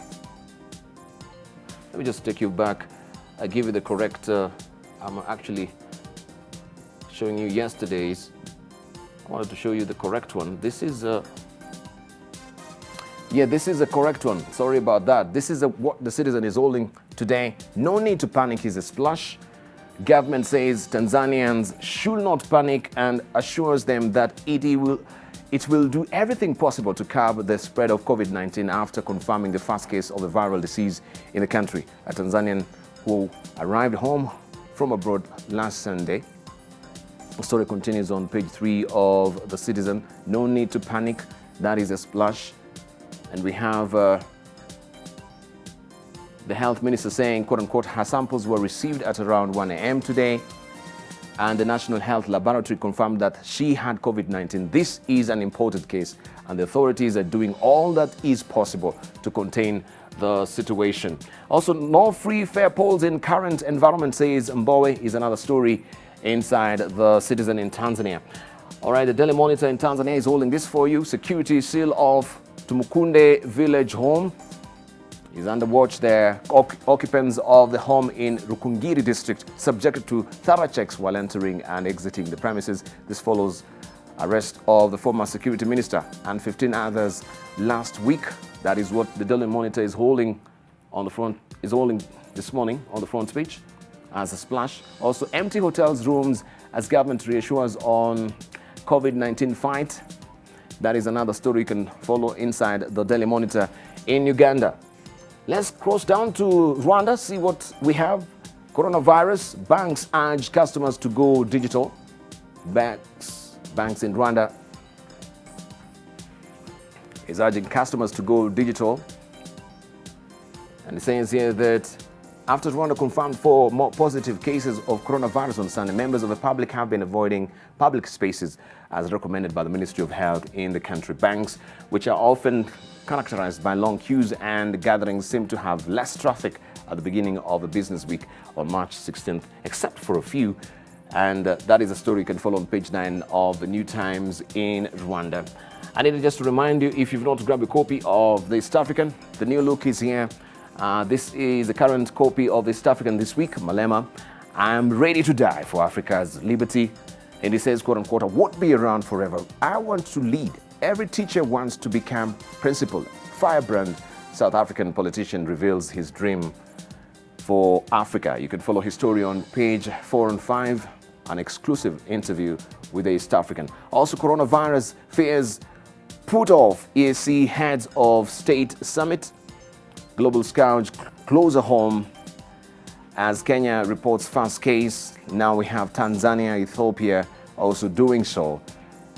Let me just take you back. I give you the correct, I'm actually showing you yesterday's. I wanted to show you the correct one. This is this is the correct one. Sorry about that. This is what the Citizen is holding today. No need to panic is a splash. Government says Tanzanians should not panic and assures them that it will do everything possible to curb the spread of COVID-19 after confirming the first case of the viral disease in the country. A Tanzanian who arrived home from abroad last Sunday. The story continues on page 3 of the Citizen. No need to panic. That is a splash. And we have the health minister saying, quote unquote, her samples were received at around 1 a.m. today. And the National Health Laboratory confirmed that she had COVID-19. This is an imported case, and the authorities are doing all that is possible to contain the situation. Also, no free fair polls in current environment, says Mbowe, is another story inside the Citizen in Tanzania. All right, the Daily Monitor in Tanzania is holding this for you. Security seal off Tumukunde village home is under watch there. Occupants of the home in Rukungiri district subjected to thorough checks while entering and exiting the premises. This follows arrest of the former security minister and 15 others last week. That is what the Daily Monitor is holding on the front, is holding this morning on the front page as a splash. Also, empty hotels rooms as government reassures on COVID-19 fight. That is another story you can follow inside the Daily Monitor. In Uganda, let's cross down to Rwanda, see what we have. Coronavirus, banks urge customers to go digital. Banks in Rwanda is urging customers to go digital. And it says here that after Rwanda confirmed 4 more positive cases of coronavirus on Sunday, members of the public have been avoiding public spaces as recommended by the Ministry of Health in the country. Banks, which are often characterized by long queues and gatherings, seem to have less traffic at the beginning of the business week on March 16th, except for a few. And that is a story you can follow on page 9 of the New Times in Rwanda. I need just to remind you, if you've not grabbed a copy of the East African, the new look is here. This is the current copy of the East African this week. Malema, I'm ready to die for Africa's liberty. And he says, quote unquote, I won't be around forever. I want to lead. Every teacher wants to become principal. Firebrand South African politician reveals his dream for Africa. You can follow his story on page 4 and 5, an exclusive interview with the East African. Also, coronavirus fears put off EAC heads of state summit. Global scourge closer home as Kenya reports first case. Now we have Tanzania, Ethiopia also doing so.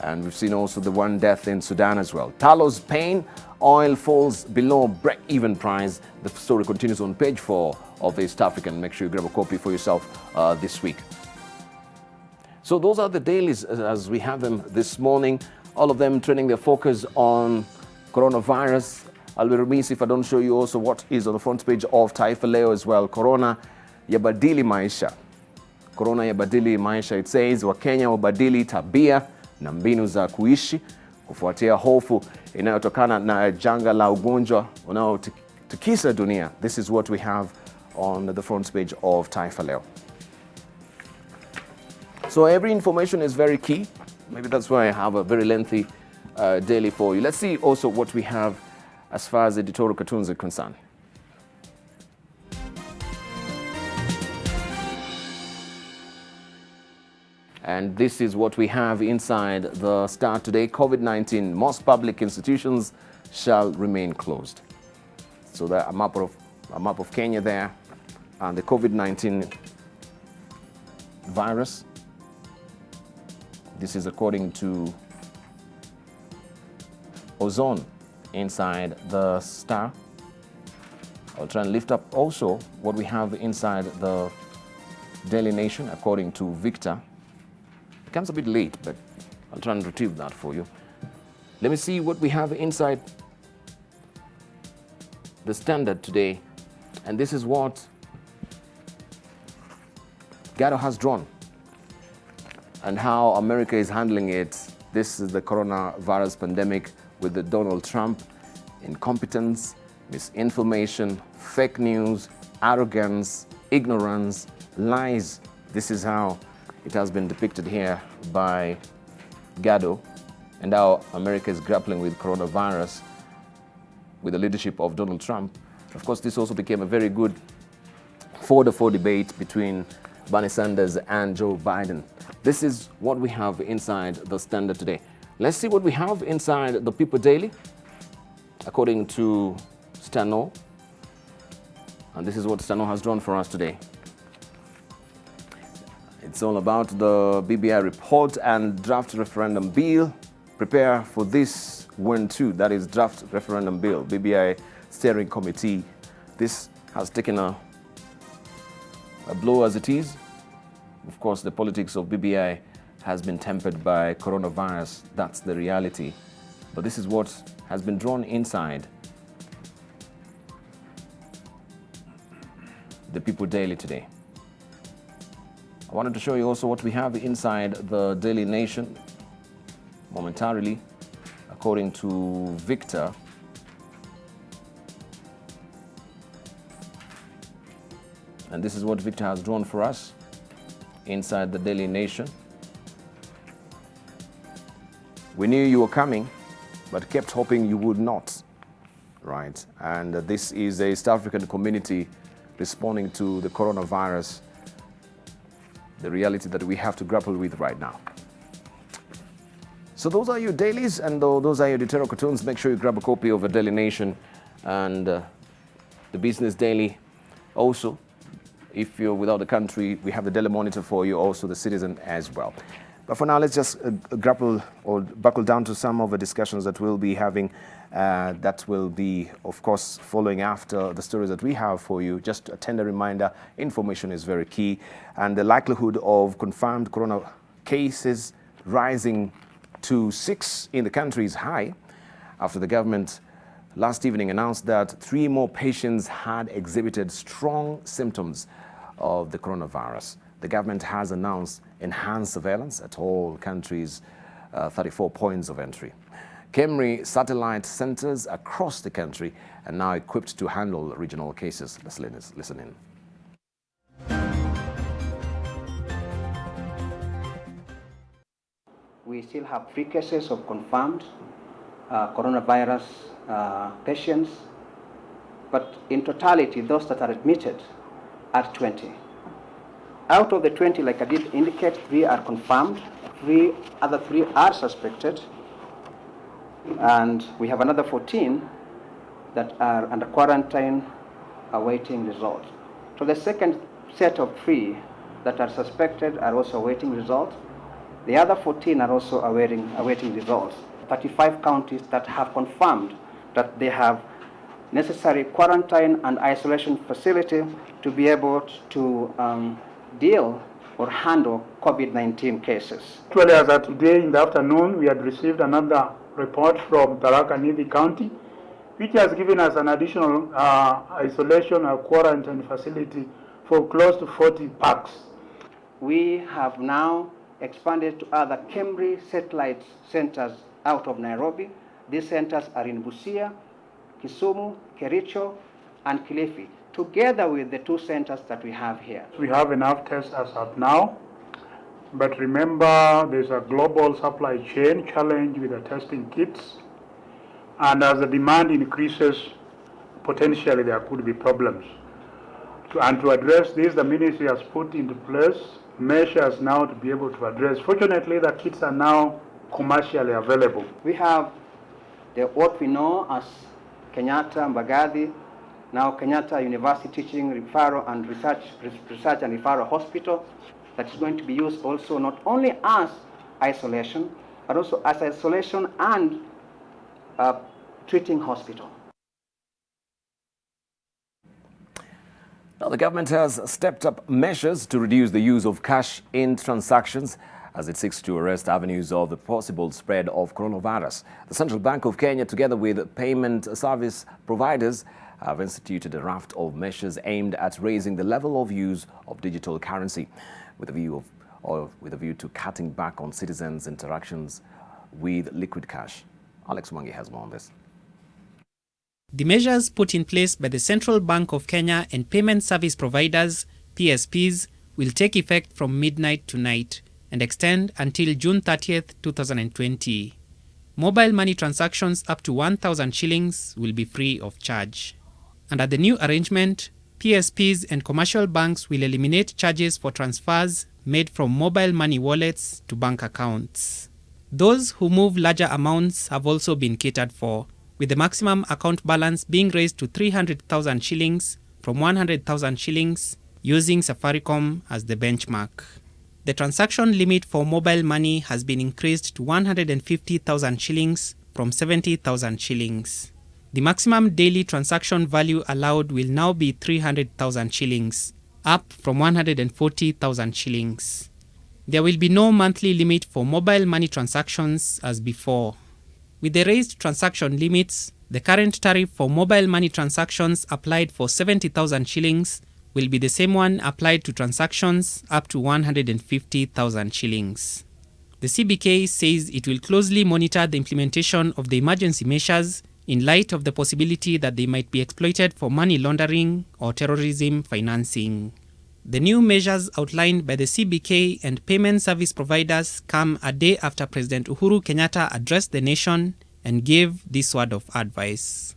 And we've seen also the one death in Sudan as well. Talos pain, oil falls below break-even price. The story continues on page 4 of the East African. Make sure you grab a copy for yourself this week. So those are the dailies as we have them this morning. All of them turning their focus on coronavirus. I'll be remiss if I don't show you also what is on the front page of Taifa Leo as well. Corona yabadili maisha. Corona yabadili maisha. It says Wakenya wabadili tabia na mbinu za kuishi kufuatia hofu inayotokana na janga la ugonjwa unaotikisa dunia. This is what we have on the front page of Taifa Leo. So every information is very key. Maybe that's why I have a very lengthy daily for you. Let's see also what we have as far as editorial cartoons are concerned. And this is what we have inside the Star today. COVID-19, most public institutions shall remain closed. So there a map of Kenya there, and the COVID-19 virus. This is according to Ozone inside the Star. I'll try and lift up also what we have inside the Daily Nation according to Victor. It comes a bit late, but I'll try and retrieve that for you. Let me see what we have inside the Standard today. And this is what Gado has drawn and how America is handling it. This is the coronavirus pandemic with the Donald Trump incompetence, misinformation, fake news, arrogance, ignorance, lies. This is how it has been depicted here by Gado, and how America is grappling with coronavirus with the leadership of Donald Trump. Of course, this also became a very good 4-4 debate between Bernie Sanders and Joe Biden. This is what we have inside the Standard today. Let's see what we have inside the People Daily, according to Stano. And this is what Stano has drawn for us today. It's all about the BBI report and draft referendum bill. Prepare for this one too. That is draft referendum bill, BBI steering committee. This has taken a blow as it is. Of course, the politics of BBI has been tempered by coronavirus. That's the reality. But this is what has been drawn inside the People Daily today. I wanted to show you also what we have inside the Daily Nation momentarily, according to Victor. And this is what Victor has drawn for us inside the Daily Nation. We knew you were coming, but kept hoping you would not, right? And this is a East African community responding to the coronavirus, the reality that we have to grapple with right now. So those are your dailies, and those are your editorial cartoons. Make sure you grab a copy of the Daily Nation and the Business Daily. Also, if you're without the country, we have the Daily Monitor for you, also the Citizen as well. But for now, let's just grapple or buckle down to some of the discussions that we'll be having. That will be, of course, following after the stories that we have for you. Just a tender reminder, information is very key. And the likelihood of confirmed corona cases rising to 6 in the country is high after the government last evening announced that 3 more patients had exhibited strong symptoms of the coronavirus. The government has announced enhanced surveillance at all countries' 34 points of entry. Kemri satellite centers across the country are now equipped to handle regional cases. Let's listen in. We still have 3 cases of confirmed coronavirus patients, but in totality, those that are admitted are 20. Out of the 20, like I did indicate, 3 are confirmed, other 3 are suspected, and we have another 14 that are under quarantine awaiting results. So the second set of 3 that are suspected are also awaiting results. The other 14 are also awaiting results. 35 counties that have confirmed that they have necessary quarantine and isolation facility to be able to deal or handle COVID-19 cases. Actually, as of today in the afternoon, we had received another report from Tharaka Nithi County, which has given us an additional isolation or quarantine facility for close to 40 parks. We have now expanded to other Kemri satellite centers out of Nairobi. These centers are in Busia, Kisumu, Kericho, and Kilifi, together with the 2 centers that we have here. We have enough tests as of now, but remember there's a global supply chain challenge with the testing kits, and as the demand increases, potentially there could be problems. And to address this, the ministry has put into place measures now to be able to address. Fortunately, the kits are now commercially available. We have what we know as Kenyatta Mbagathi, now Kenyatta University Teaching Referral and Research and Referral Hospital, that is going to be used also not only as isolation, but also as isolation and treating hospital. Now, the government has stepped up measures to reduce the use of cash in transactions as it seeks to arrest avenues of the possible spread of coronavirus. The Central Bank of Kenya, together with payment service providers, have instituted a raft of measures aimed at raising the level of use of digital currency with a view to cutting back on citizens' interactions with liquid cash. Alex Mwangi has more on this. The measures put in place by the Central Bank of Kenya and payment service providers, PSPs, will take effect from midnight tonight and extend until June 30th, 2020. Mobile money transactions up to 1,000 shillings will be free of charge. Under the new arrangement, PSPs and commercial banks will eliminate charges for transfers made from mobile money wallets to bank accounts. Those who move larger amounts have also been catered for, with the maximum account balance being raised to 300,000 shillings from 100,000 shillings, using Safaricom as the benchmark. The transaction limit for mobile money has been increased to 150,000 shillings from 70,000 shillings. The maximum daily transaction value allowed will now be 300,000 shillings, up from 140,000 shillings. There will be no monthly limit for mobile money transactions as before. With the raised transaction limits, the current tariff for mobile money transactions applied for 70,000 shillings will be the same one applied to transactions up to 150,000 shillings. The CBK says it will closely monitor the implementation of the emergency measures in light of the possibility that they might be exploited for money laundering or terrorism financing. The new measures outlined by the CBK and payment service providers come a day after President Uhuru Kenyatta addressed the nation and gave this word of advice.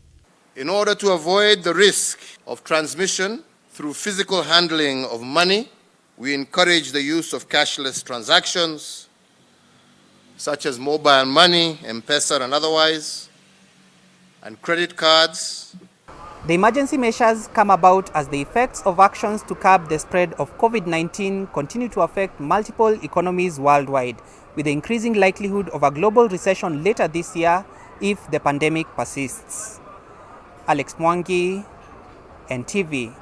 In order to avoid the risk of transmission through physical handling of money, we encourage the use of cashless transactions, such as mobile money, M-Pesa and otherwise, and credit cards. The emergency measures come about as the effects of actions to curb the spread of COVID-19 continue to affect multiple economies worldwide, with the increasing likelihood of a global recession later this year if the pandemic persists. Alex Mwangi, NTV.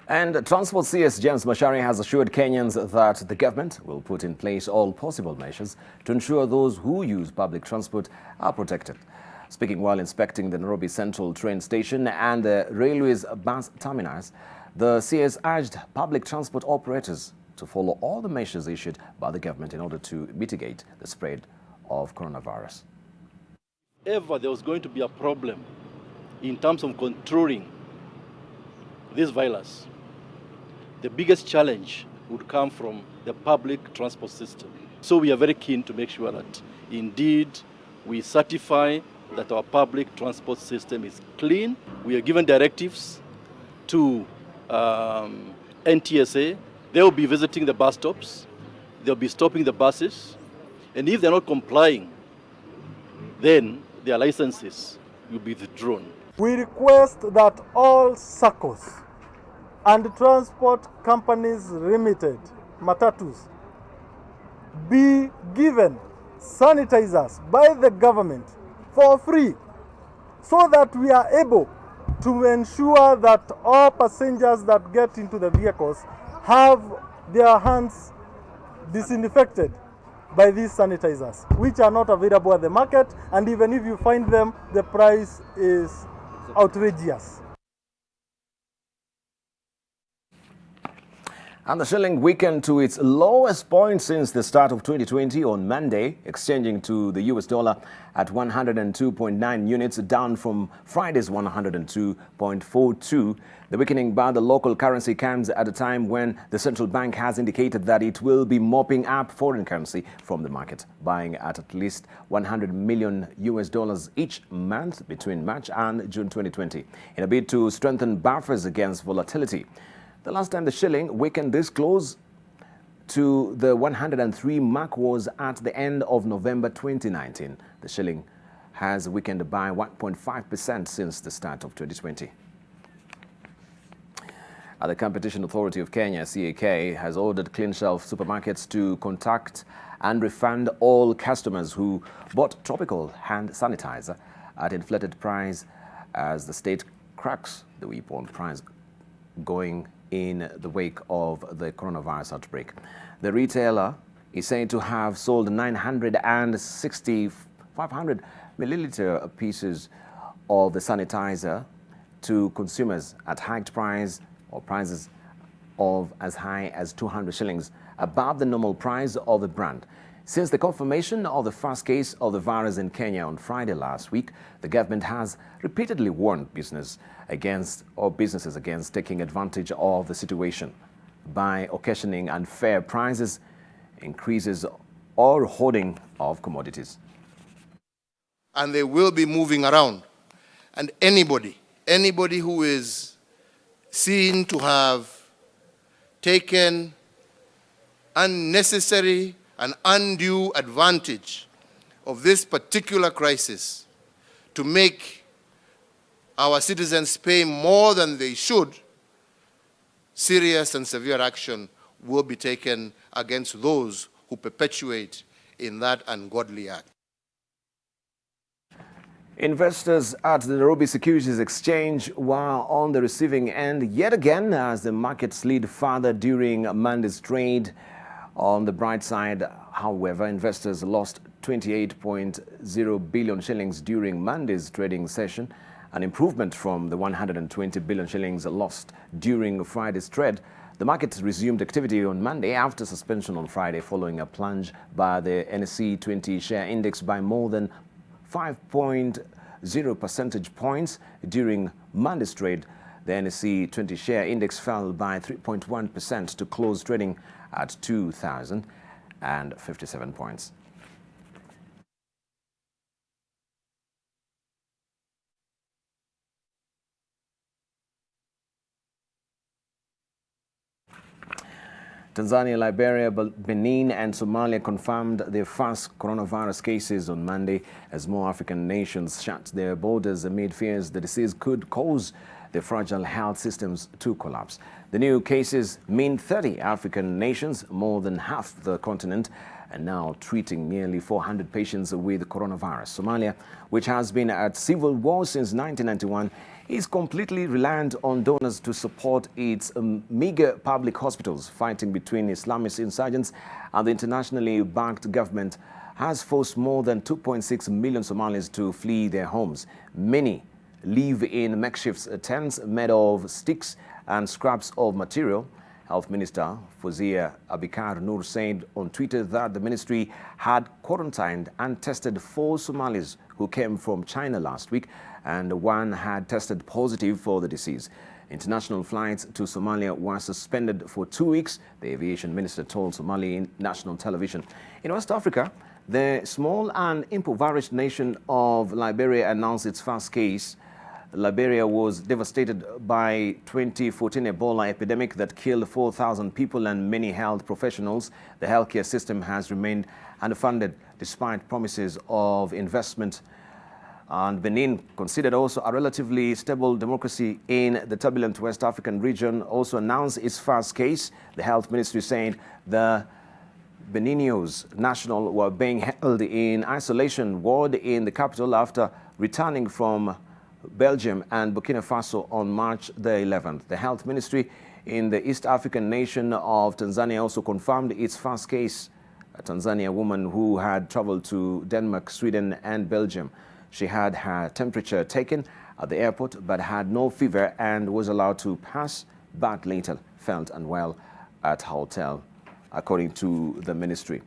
And Transport CS James Macharia has assured Kenyans that the government will put in place all possible measures to ensure those who use public transport are protected. Speaking while inspecting the Nairobi Central train station and the railway's bus terminus, the CS urged public transport operators to follow all the measures issued by the government in order to mitigate the spread of coronavirus. If there was going to be a problem in terms of controlling this virus, the biggest challenge would come from the public transport system. So we are very keen to make sure that indeed we certify that our public transport system is clean. We are given directives to NTSA. They will be visiting the bus stops. They'll be stopping the buses. And if they're not complying, then their licenses will be withdrawn. We request that all SACCOs and transport companies limited, matatus, be given sanitizers by the government for free, so that we are able to ensure that all passengers that get into the vehicles have their hands disinfected by these sanitizers, which are not available at the market, and even if you find them, the price is outrageous. And the shilling weakened to its lowest point since the start of 2020 on Monday, exchanging to the US dollar at 102.9 units, down from Friday's 102.42. The weakening by the local currency comes at a time when the central bank has indicated that it will be mopping up foreign currency from the market, buying at least $100 million each month between March and June 2020, in a bid to strengthen buffers against volatility. The last time the shilling weakened this close to the 103 mark was at the end of November 2019. The shilling has weakened by 1.5% since the start of 2020. The Competition Authority of Kenya, CAK, has ordered clean shelf supermarkets to contact and refund all customers who bought tropical hand sanitizer at inflated price as the state cracks the whip on price going in the wake of the coronavirus outbreak. The retailer is said to have sold 500 milliliter pieces of the sanitizer to consumers at hiked price or prices of as high as 200 shillings above the normal price of the brand. Since the confirmation of the first case of the virus in Kenya on Friday last week, the government has repeatedly warned businesses against taking advantage of the situation by occasioning unfair prices, increases, or hoarding of commodities. And they will be moving around. And anybody who is seen to have taken unnecessary and undue advantage of this particular crisis to make our citizens pay more than they should, serious and severe action will be taken against those who perpetuate in that ungodly act. Investors at the Nairobi Securities Exchange were on the receiving end yet again as the market slid further during Monday's trade. On the bright side, however, investors lost 28.0 billion shillings during Monday's trading session, an improvement from the 120 billion shillings lost during Friday's trade. The market resumed activity on Monday after suspension on Friday following a plunge by the NSE 20 share index by more than 5.0 percentage points. During Monday's trade, the NSE 20 share index fell by 3.1% to close trading at 2,057 points. Tanzania, Liberia, Benin and Somalia confirmed their first coronavirus cases on Monday as more African nations shut their borders amid fears the disease could cause their fragile health systems to collapse. The new cases mean 30 African nations, more than half the continent, are now treating nearly 400 patients with coronavirus. Somalia, which has been at civil war since 1991, is completely reliant on donors to support its meager public hospitals. Fighting between Islamist insurgents and the internationally backed government has forced more than 2.6 million Somalis to flee their homes. Many live in makeshift tents made of sticks and scraps of material. Health Minister Fawzia Abikar Nur said on Twitter that the ministry had quarantined and tested 4 Somalis who came from China last week, and one had tested positive for the disease. International flights to Somalia were suspended for 2 weeks, the aviation minister told Somali national television. In West Africa, the small and impoverished nation of Liberia announced its first case. Liberia was devastated by 2014 Ebola epidemic that killed 4,000 people and many health professionals. The healthcare system has remained underfunded despite promises of investment. And Benin, considered also a relatively stable democracy in the turbulent West African region, also announced its first case. The health ministry saying the Beninios national were being held in isolation ward in the capital after returning from Belgium and Burkina Faso on March the 11th. The health ministry in the East African nation of Tanzania also confirmed its first case, a Tanzania woman who had traveled to Denmark, Sweden and Belgium. She had her temperature taken at the airport but had no fever and was allowed to pass, but later felt unwell at her hotel, according to the ministry.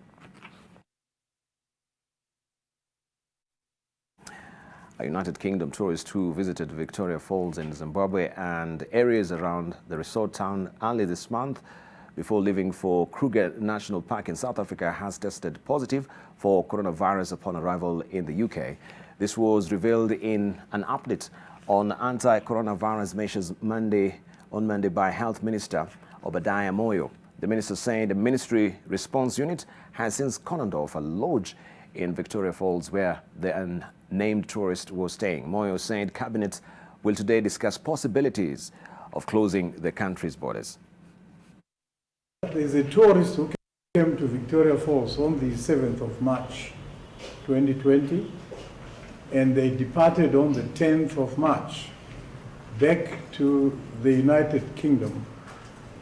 A United Kingdom tourist who visited Victoria Falls in Zimbabwe and areas around the resort town early this month before leaving for Kruger National Park in South Africa has tested positive for coronavirus upon arrival in the UK. This was revealed in an update on anti-coronavirus measures on Monday by Health Minister Obadiah Moyo. The minister said the ministry response unit has since cordoned off a lodge in Victoria Falls where the unnamed tourist was staying. Moyo said cabinet will today discuss possibilities of closing the country's borders. There is a tourist who came to Victoria Falls on the 7th of March 2020, and they departed on the 10th of March back to the United Kingdom.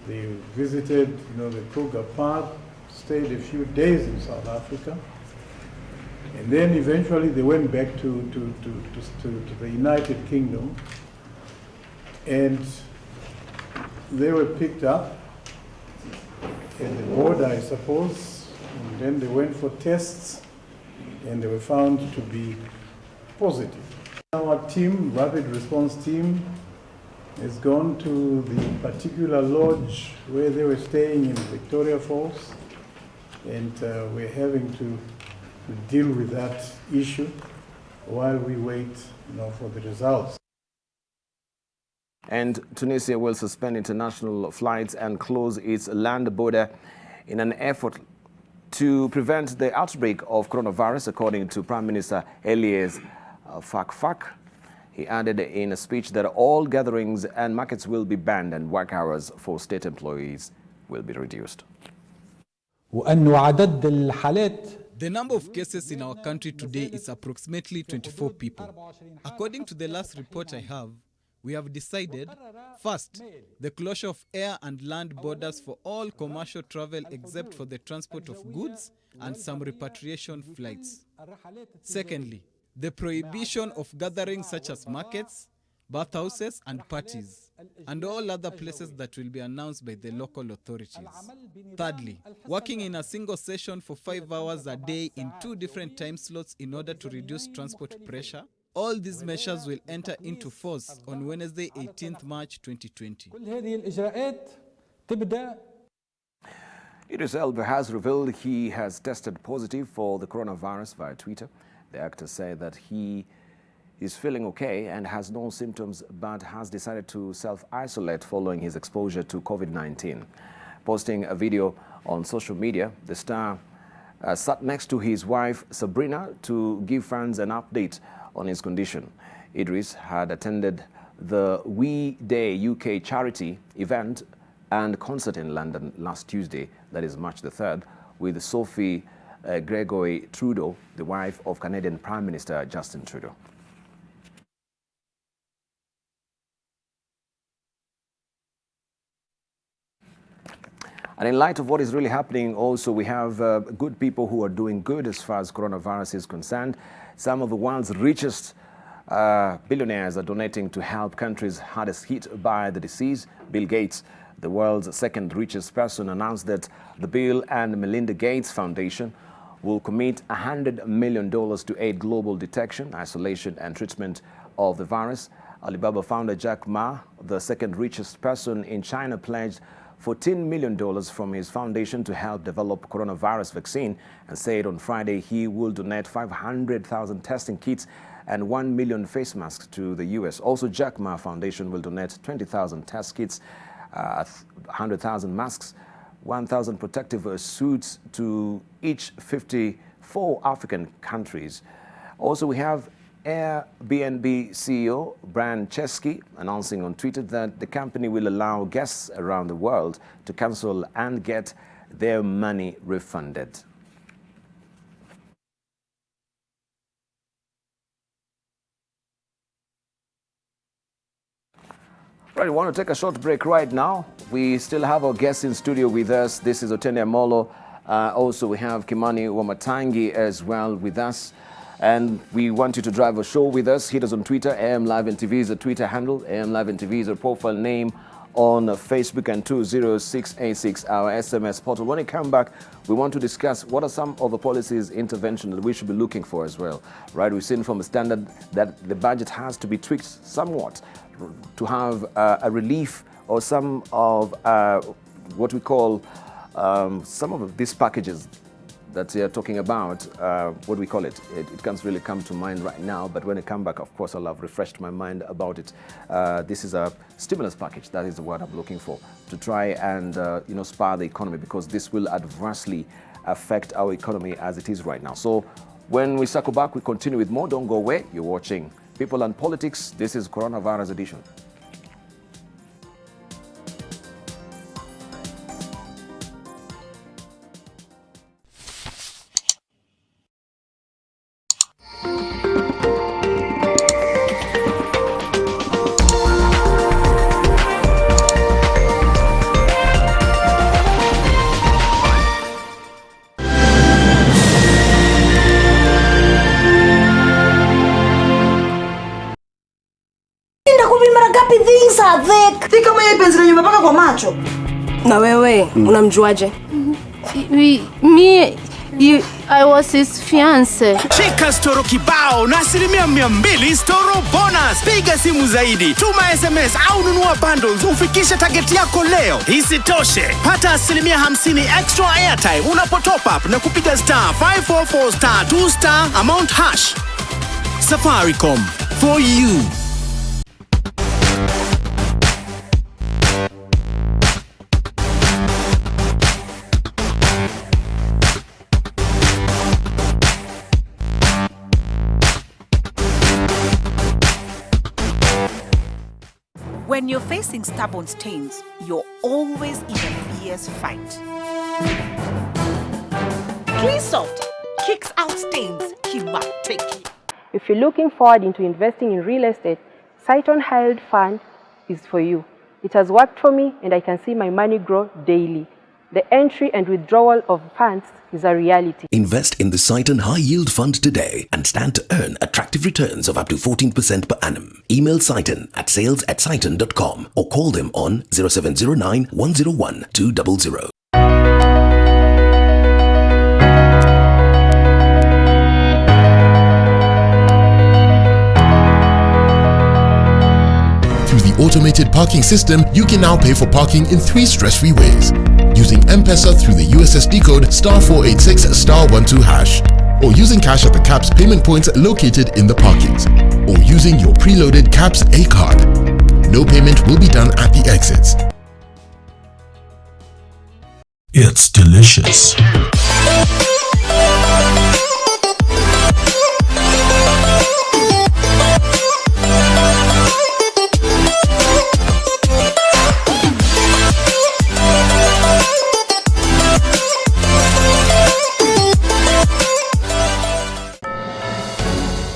They visited, the Kruger Park, stayed a few days in South Africa, and then eventually they went back to the United Kingdom, and they were picked up at the border, I suppose, in then they went for tests and they were found to be positive. Our team, rapid response team, has gone to the particular lodge where they were staying in Victoria Falls, and we're having to deal with that issue while we wait, for the results. And Tunisia will suspend international flights and close its land border in an effort to prevent the outbreak of coronavirus, according to Prime Minister Elias Fakfak. He added in a speech that all gatherings and markets will be banned and work hours for state employees will be reduced. The number of cases in our country today is approximately 24 people. According to the last report I have, we have decided, first, the closure of air and land borders for all commercial travel except for the transport of goods and some repatriation flights. Secondly, the prohibition of gatherings such as markets, bathhouses and parties, and all other places that will be announced by the local authorities. Thirdly, working in a single session for 5 hours a day in 2 different time slots in order to reduce transport pressure. All these measures will enter into force on Wednesday, 18th March 2020. Idris Elba has revealed he has tested positive for the coronavirus via Twitter. The actor said that he is feeling okay and has no symptoms, but has decided to self-isolate following his exposure to COVID-19. Posting a video on social media, the star sat next to his wife Sabrina to give fans an update on his condition. Idris had attended the We Day UK charity event and concert in London last Tuesday, that is March the 3rd, with Sophie Gregory Trudeau, the wife of Canadian Prime Minister Justin Trudeau. And in light of what is really happening, also we have good people who are doing good as far as coronavirus is concerned. Some of the world's richest billionaires are donating to help countries hardest hit by the disease. Bill Gates, the world's second richest person, announced that the Bill and Melinda Gates Foundation will commit $100 million to aid global detection, isolation and treatment of the virus. Alibaba founder Jack Ma, the second richest person in China, pledged $14 million from his foundation to help develop coronavirus vaccine, and said on Friday he will donate 500,000 testing kits and 1 million face masks to the U.S. Also, Jack Ma Foundation will donate 20,000 test kits, 100,000 masks, 1,000 protective suits to each 54 African countries. Also, we have Airbnb CEO Brian Chesky announcing on Twitter that the company will allow guests around the world to cancel and get their money refunded. Right, we want to take a short break right now. We still have our guests in studio with us. This is Otene Molo. Also, we have Kimani Wamatangi as well with us. And we want you to drive a show with us. Hit us on Twitter. AM Live NTV is a Twitter handle. AM Live NTV is a profile name on Facebook, and 20686 our SMS portal. When we come back, we want to discuss what are some of the policies intervention that we should be looking for as well. Right, we've seen from the standard that the budget has to be tweaked somewhat to have a relief or some of what we call some of these packages that you're talking about. What do we call it? It can't really come to mind right now, but when I come back, of course, I'll have refreshed my mind about it. This is a stimulus package. That is the word I'm looking for, to try and spur the economy, because this will adversely affect our economy as it is right now. So when we circle back, we continue with more. Don't go away. You're watching People and Politics. This is Coronavirus Edition. Na wewe unamjuaje? I was his fiance. Cheka Storo kibao na 200% Storo bonus. Piga simu zaidi, tuma SMS au nunua bundles ufikishe target yako leo. Isitoshe, pata 50% extra airtime unapo top up na kupiga *544*2* amount hash. Safaricom, for you. When you're facing stubborn stains, you're always in a fierce fight. Clean Soft kicks out stains. Kimateki. If you're looking forward into investing in real estate, Sectoral High Yield Fund is for you. It has worked for me and I can see my money grow daily. The entry and withdrawal of funds is a reality. Invest in the Sectoral High Yield Fund today and stand to earn attractive returns of up to 14% per annum. Email Sectoral at sales@sectoral.com or call them on 0709 101 200. Through the automated parking system, you can now pay for parking in 3 stress-free ways. Using M-Pesa through the USSD code *486*12#, or using cash at the CAPS payment points located in the parkings, or using your preloaded CAPS A card. No payment will be done at the exits. It's delicious.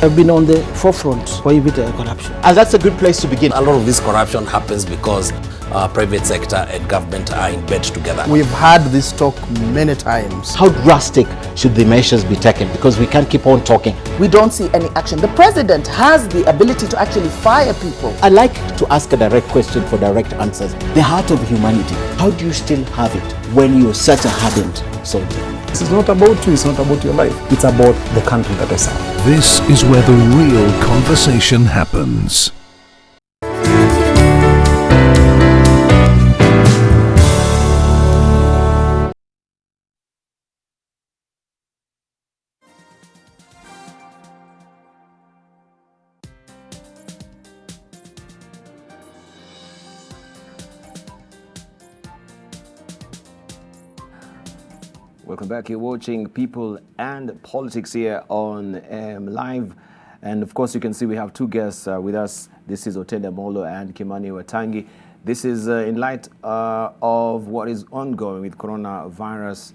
Have been on the forefront for corruption. And that's a good place to begin. A lot of this corruption happens because private sector and government are in bed together. We've had this talk many times. How drastic should the measures be taken? Because we can't keep on talking. We don't see any action. The president has the ability to actually fire people. I like to ask a direct question for direct answers. The heart of humanity, how do you still have it when you're such a hardened soldier? This is not about you, it's not about your life. It's about the country that I serve. This is where the real conversation happens. Welcome back. You're watching People and Politics here on Live. And of course, you can see we have 2 guests with us. This is Otenda Molo and Kimani Watangi. This is in light of what is ongoing with coronavirus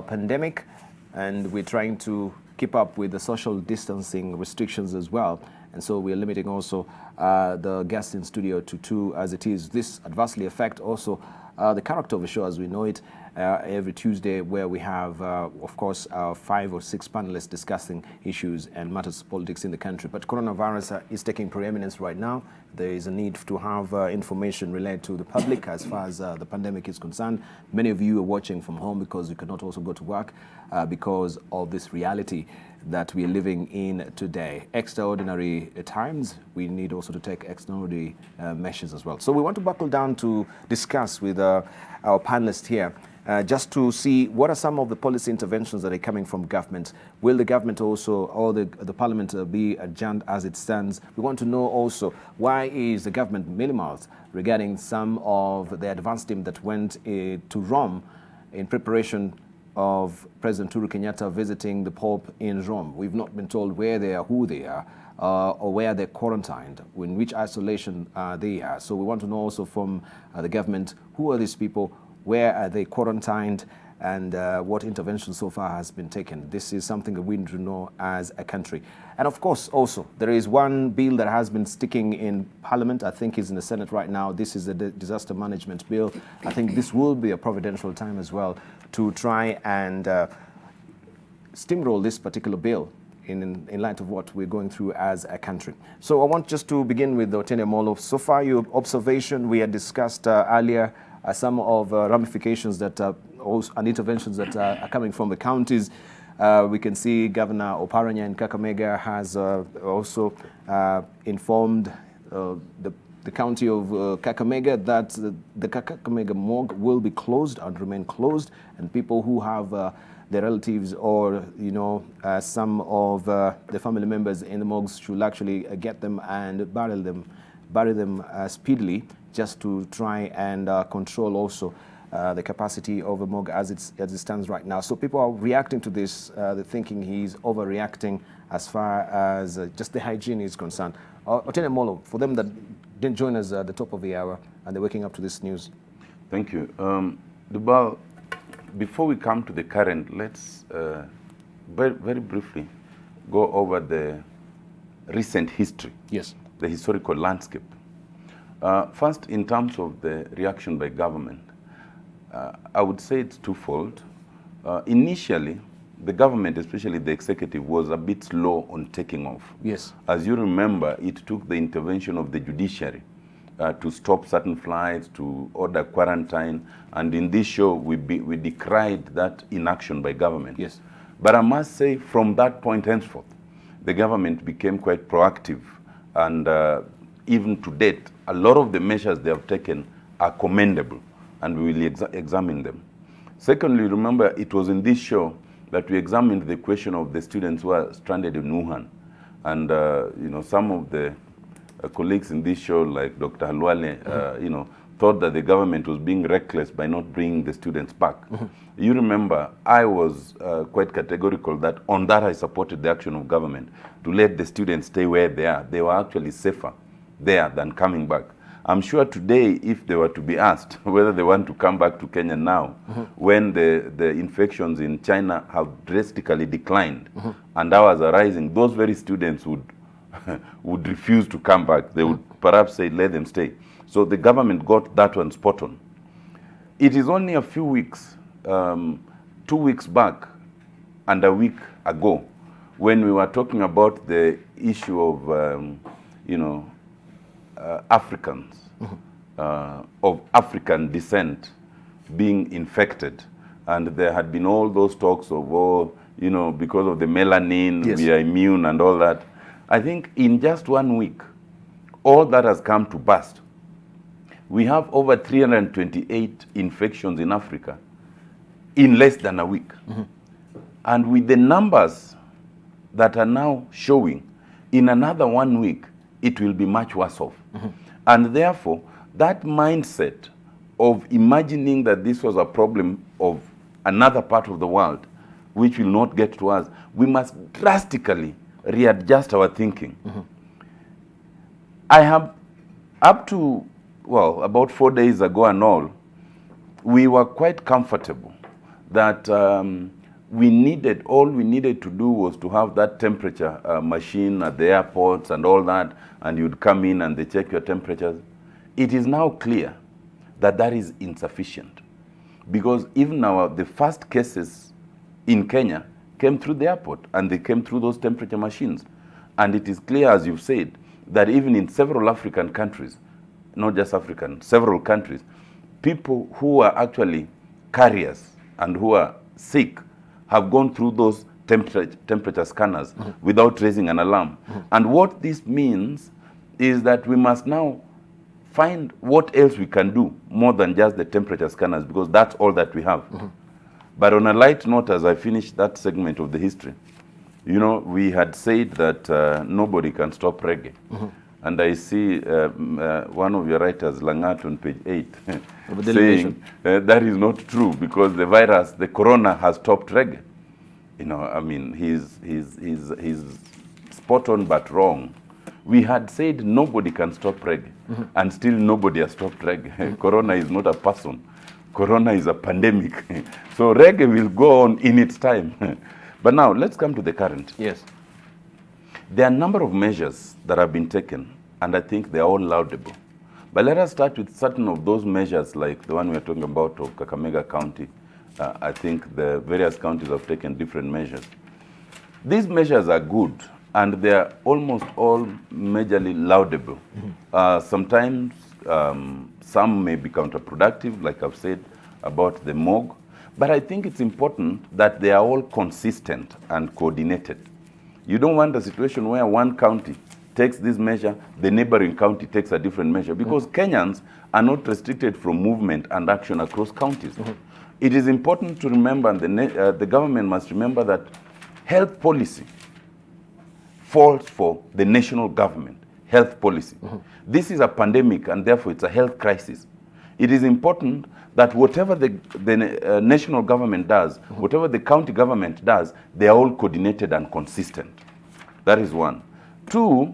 pandemic. And we're trying to keep up with the social distancing restrictions as well. And so we're limiting also the guests in studio to 2 as it is. This adversely affects also the character of the show as we know it. Every Tuesday, where we have, of course, 5 or 6 panelists discussing issues and matters of politics in the country. But coronavirus is taking preeminence right now. There is a need to have information related to the public as far as the pandemic is concerned. Many of you are watching from home because you cannot also go to work because of this reality that we are living in today. Extraordinary times, we need also to take extraordinary measures as well. So we want to buckle down to discuss with our panelists here. Just to see what are some of the policy interventions that are coming from government. Will the government also, or the parliament be adjourned as it stands? We want to know also why is the government mealy-mouthed regarding some of the advance team that went to Rome in preparation of President Uhuru Kenyatta visiting the Pope in Rome. We've not been told where they are, who they are, or where they're quarantined, in which isolation they are. So we want to know also from the government, who are these people, where are they quarantined, and what intervention so far has been taken. This is something that we need to know as a country. And of course, also, there is one bill that has been sticking in Parliament. I think is in the Senate right now. This is a disaster management bill. I think this will be a providential time as well to try and steamroll this particular bill in light of what we're going through as a country. So I want just to begin with Otenda Molo. So far, your observation, we had discussed earlier some of ramifications that and interventions that are coming from the counties. We can see Governor Oparanya in Kakamega has also informed the county of Kakamega that the Kakamega morgue will be closed and remain closed, and people who have their relatives or some of the family members in the morgues should actually get them and bury them speedily, just to try and control also the capacity of a morgue as it stands right now. So people are reacting to this. They're thinking he's overreacting as far as just the hygiene is concerned. Otene Molo, for them that didn't join us at the top of the hour and they're waking up to this news. Thank you. Debarl, before we come to the current, let's very briefly go over the recent history. Yes. The historical landscape. First, in terms of the reaction by government, I would say it's twofold. Initially, the government, especially the executive, was a bit slow on taking off. Yes. As you remember, it took the intervention of the judiciary to stop certain flights, to order quarantine, and in this show, we decried that inaction by government. Yes. But I must say, from that point henceforth, the government became quite proactive, and even to date, a lot of the measures they have taken are commendable, and we will examine them. Secondly, remember, it was in this show that we examined the question of the students who are stranded in Wuhan. And, some of the colleagues in this show, like Dr. Halwale, thought that the government was being reckless by not bringing the students back. You remember, I was quite categorical that on that I supported the action of government to let the students stay where they are. They were actually safer there than coming back. I'm sure today, if they were to be asked whether they want to come back to Kenya now, when the infections in China have drastically declined and ours are rising, those very students would refuse to come back. They would perhaps say, let them stay. So the government got that one spot on. It is only a few weeks, 2 weeks back and a week ago, when we were talking about the issue of, Africans of African descent being infected, and there had been all those talks of, because of the melanin, yes, we are immune and all that. I think in just 1 week, all that has come to burst. We have over 328 infections in Africa in less than a week. And with the numbers that are now showing, in another 1 week, it will be much worse off. And therefore, that mindset of imagining that this was a problem of another part of the world, which will not get to us, we must drastically readjust our thinking. I have, up to, about 4 days ago and all, we were quite comfortable that all we needed to do was to have that temperature machine at the airports and all that, and you'd come in and they check your temperatures. It is now clear that that is insufficient, because even the first cases in Kenya came through the airport and they came through those temperature machines. And it is clear, as you've said, that even in several African countries, not just African, several countries, people who are actually carriers and who are sick have gone through those temperature scanners without raising an alarm. And what this means is that we must now find what else we can do more than just the temperature scanners, because that's all that we have. But on a light note, as I finish that segment of the history, we had said that nobody can stop reggae. And I see one of your writers, Langat, on page 8, saying that is not true, because the virus, the corona, has stopped reggae. He's spot on but wrong. We had said nobody can stop reggae, and still nobody has stopped reggae. Corona is not a person. Corona is a pandemic. So reggae will go on in its time. But now, let's come to the current. Yes. There are a number of measures that have been taken, and I think they are all laudable. But let us start with certain of those measures, like the one we are talking about of Kakamega County. I think the various counties have taken different measures. These measures are good, and they are almost all majorly laudable. Sometimes some may be counterproductive, like I've said about the morgue. But I think it's important that they are all consistent and coordinated. You don't want a situation where one county takes this measure, the neighboring county takes a different measure, because Kenyans are not restricted from movement and action across counties. It is important to remember, and the government must remember, that health policy falls for the national government, health policy. This is a pandemic, and therefore it's a health crisis. It is important that whatever the national government does, whatever the county government does, they are all coordinated and consistent. That is one. Two,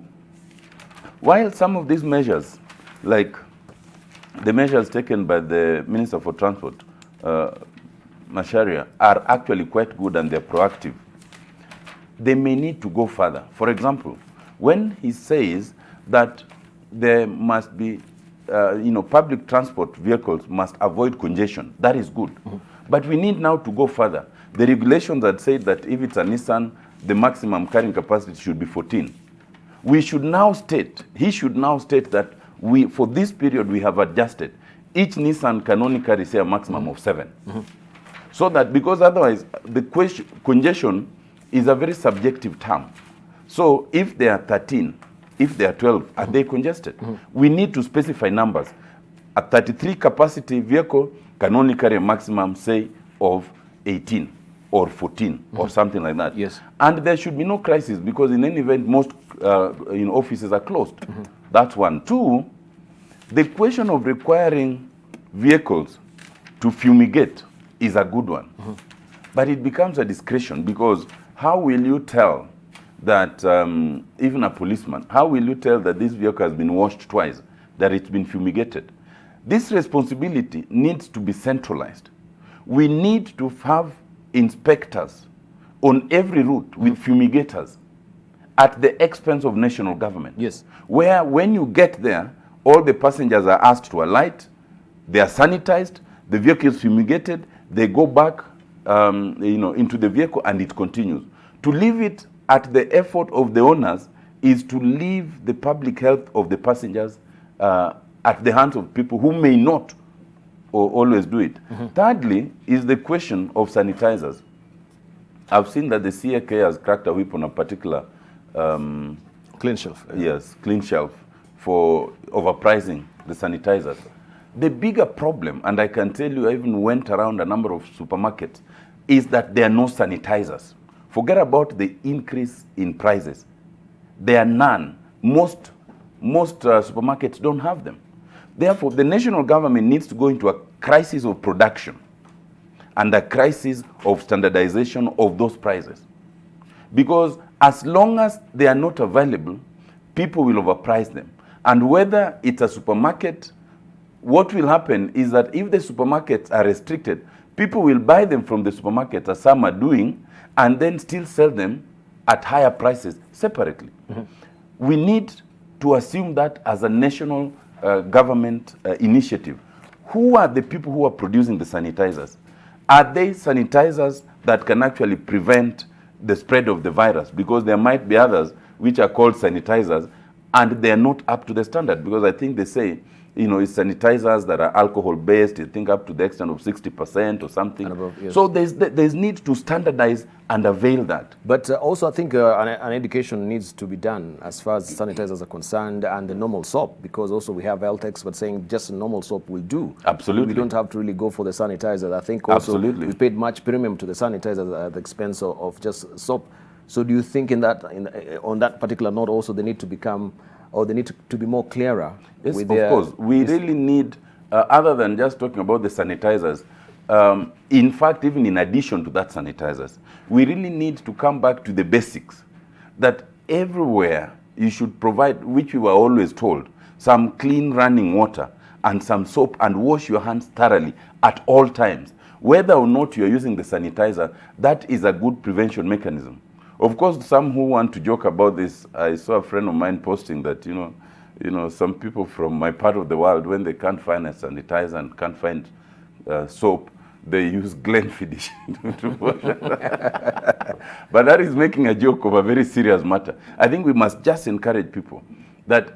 while some of these measures, like the measures taken by the Minister for Transport, Macharia, are actually quite good and they're proactive, they may need to go further. For example, when he says that there must be, public transport vehicles must avoid congestion, that is good. But we need now to go further. The regulations that say that if it's a Nissan, the maximum carrying capacity should be 14. We should now state, he should now state that for this period we have adjusted. Each Nissan can only carry, say, a maximum of 7. So that, because otherwise the congestion is a very subjective term. So if they are 13, if they are 12, are they congested? We need to specify numbers. A 33 capacity vehicle can only carry a maximum, say, of 18 or 14 or something like that. Yes. And there should be no crisis, because in any event, most offices are closed. That's one. Two, the question of requiring vehicles to fumigate is a good one. But it becomes a discretion, because how will you tell that, even a policeman, how will you tell that this vehicle has been washed twice, that it's been fumigated? This responsibility needs to be centralized. We need to have inspectors on every route with fumigators at the expense of national government. Yes. Where when you get there, all the passengers are asked to alight, they are sanitized, the vehicle is fumigated, they go back into the vehicle, and it continues. To leave it at the effort of the owners is to leave the public health of the passengers at the hands of people who may not always do it. Thirdly is the question of sanitizers. I've seen that the CAK has cracked a whip on a particular clean shelf. Yes, clean shelf for overpricing the sanitizers. The bigger problem, and I can tell you, I even went around a number of supermarkets, is that there are no sanitizers. Forget about the increase in prices. There are none. Most supermarkets don't have them. Therefore, the national government needs to go into a crisis of production and a crisis of standardization of those prices. Because as long as they are not available, people will overprice them. And whether it's a supermarket, what will happen is that if the supermarkets are restricted, people will buy them from the supermarkets, as some are doing, and then still sell them at higher prices separately. We need to assume that as a national government initiative. Who are the people who are producing the sanitizers? Are they sanitizers that can actually prevent the spread of the virus? Because there might be others which are called sanitizers, and they're not up to the standard, because I think they say, it's sanitizers that are alcohol-based, I think up to the extent of 60% or something. Above, yes. So there's need to standardize and avail that. But also I think an education needs to be done as far as sanitizers are concerned, and the normal soap, because also we have health experts saying just a normal soap will do. Absolutely. We don't have to really go for the sanitizers. I think also we paid much premium to the sanitizers at the expense of just soap. So do you think on that particular note also they need to become, or they need to be more clearer? Yes, of course. We really need, other than just talking about the sanitizers, in fact, even in addition to that sanitizers, we really need to come back to the basics, that everywhere you should provide, which we were always told, some clean running water and some soap, and wash your hands thoroughly at all times. Whether or not you're using the sanitizer, that is a good prevention mechanism. Of course, some who want to joke about this, I saw a friend of mine posting that, some people from my part of the world, when they can't find a sanitizer and can't find soap, they use Glenfiddich to wash. But that is making a joke of a very serious matter. I think we must just encourage people that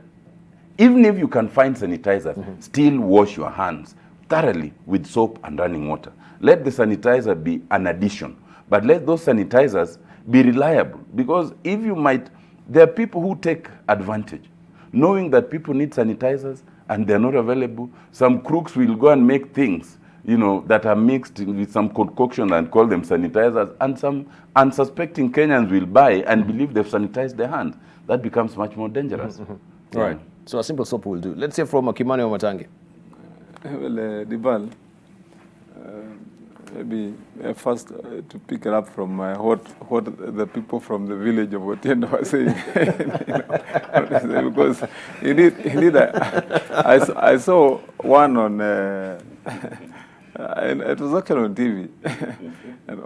even if you can find sanitizer, still wash your hands thoroughly with soap and running water. Let the sanitizer be an addition, but let those sanitizers be reliable, because if you might, there are people who take advantage, knowing that people need sanitizers and they're not available. Some crooks will go and make things, you know, that are mixed with some concoction and call them sanitizers, and some unsuspecting Kenyans will buy and believe they've sanitized their hands. That becomes much more dangerous. Yeah. Right. So a simple soap will do. Let's hear from Kimani Omatangi. Well, Debarl, maybe first to pick it up from what the people from the village of Otiendo were saying, because you need I saw one on, and it was actually on TV, and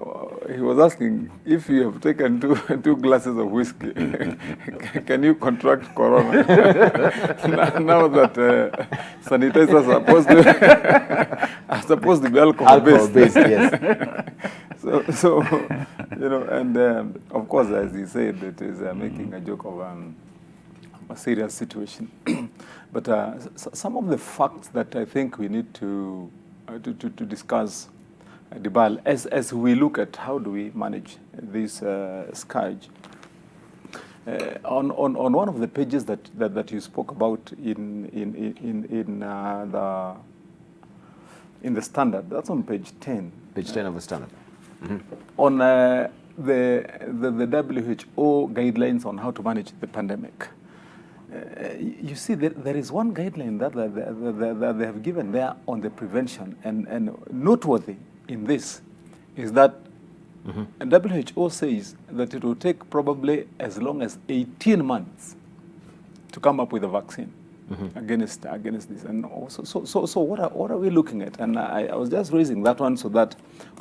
he was asking if you have taken two glasses of whiskey, can you contract corona? now that sanitizers are supposed to be alcohol-based. Yes. so you know, and of course, as he said, it is making a joke of a serious situation. But some of the facts that I think we need to discuss, Debarl, as we look at how do we manage this scourge. On one of the pages that you spoke about in the Standard, that's on page 10. Page 10 of the Standard. On the WHO guidelines on how to manage the pandemic. You see, there is one guideline that they have given there on the prevention, and noteworthy in this is that WHO says that it will take probably as long as 18 months to come up with a vaccine against this. And also, so what are we looking at? And I was just raising that one so that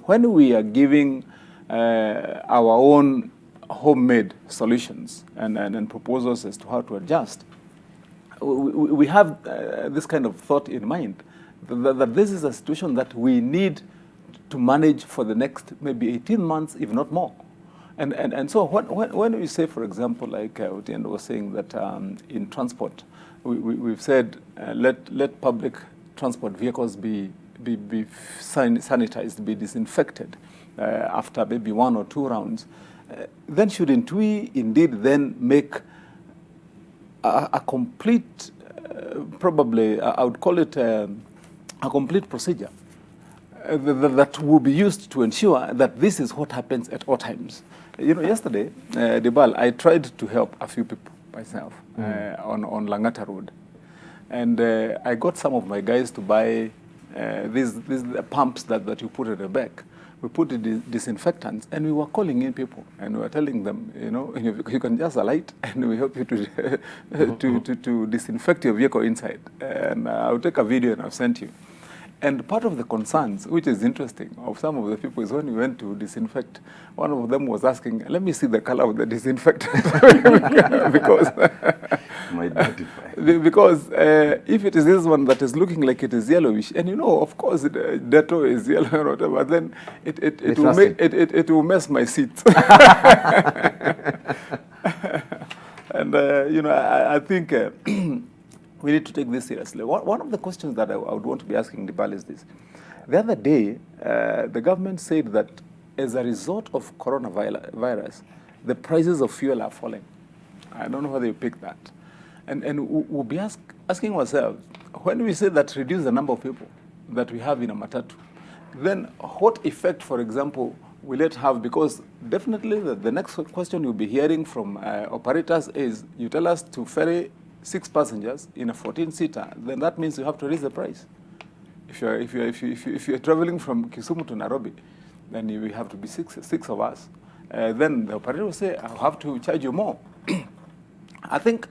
when we are giving our own homemade solutions and proposals as to how to adjust, we have this kind of thought in mind, that this is a situation that we need to manage for the next maybe 18 months, if not more. And so when we say, for example, like Otiendo was saying that in transport, we've said let public transport vehicles be sanitized, be disinfected after maybe 1 or 2 rounds. Then shouldn't we indeed then make a complete, probably I would call it a complete procedure that will be used to ensure that this is what happens at all times. You know, yesterday, Debarl, I tried to help a few people myself on Langata Road. And I got some of my guys to buy these pumps that you put at the back. We put the disinfectants, and we were calling in people, and we were telling them, you know, you can just alight, and we help you to disinfect your vehicle inside. And I'll take a video and I'll send you. And part of the concerns, which is interesting, of some of the people is when we went to disinfect, one of them was asking, let me see the color of the disinfectant. because if it is this one that is looking like it is yellowish, and you know, of course, Dettol is yellow or whatever, then it will mess my seats. And, you know, I think we need to take this seriously. One of the questions that I would want to be asking Debarl is this. The other day, the government said that as a result of coronavirus, the prices of fuel are falling. I don't know whether you picked that. And we'll be asking ourselves, when we say that reduce the number of people that we have in a matatu, then what effect, for example, will it have? Because definitely the next question you'll be hearing from operators is, you tell us to ferry 6 passengers in a 14-seater, then that means you have to raise the price. If you're traveling from Kisumu to Nairobi, then you have to be six of us. Then the operator will say, I'll have to charge you more. I think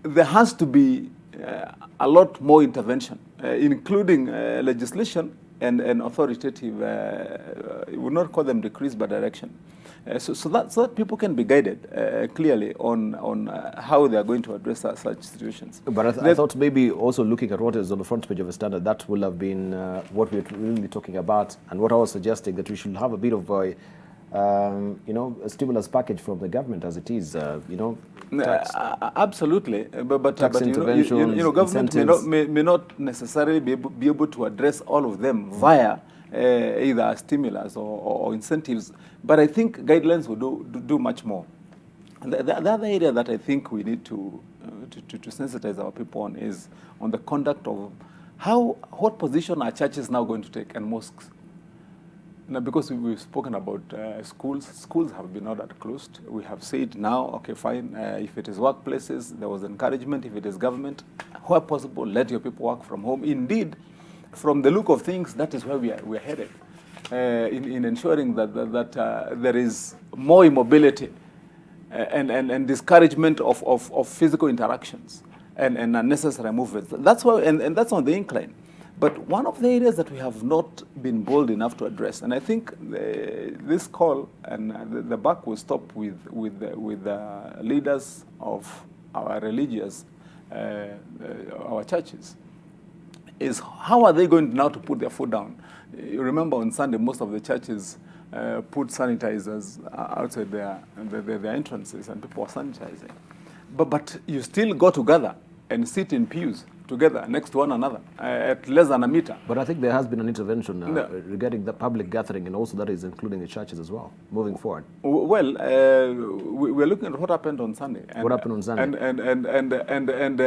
there has to be a lot more intervention, including legislation and authoritative, we would not call them decrees, but direction. So that people can be guided clearly on how they are going to address such situations. But I thought maybe also looking at what is on the front page of the Standard, that will have been what we're really talking about, and what I was suggesting, that we should have a bit of a stimulus package from the government as it is, tax, absolutely, but tax interventions, government may not necessarily be able to address all of them via either stimulus or incentives, but I think guidelines will do much more. The other area that I think we need to sensitize our people on is on the conduct of what position are churches now going to take and mosques. Now, because we've spoken about schools have been ordered closed. We have said now, okay, fine, if it is workplaces, there was encouragement. If it is government, where possible, let your people work from home. Indeed, from the look of things, that is where we are headed, in ensuring that there is more immobility and discouragement of physical interactions and unnecessary movements. That's why, and that's on the incline. But one of the areas that we have not been bold enough to address, and I think this call and the buck will stop with the leaders of our religious, our churches, is how are they going now to put their foot down? You remember on Sunday, most of the churches put sanitizers outside their entrances, and people were sanitizing. But you still go together and sit in pews together next to one another at less than a meter. But I think there has been an intervention regarding the public gathering, and also that is including the churches as well, moving forward. Well, we're looking at what happened on Sunday. And, what happened on Sunday? And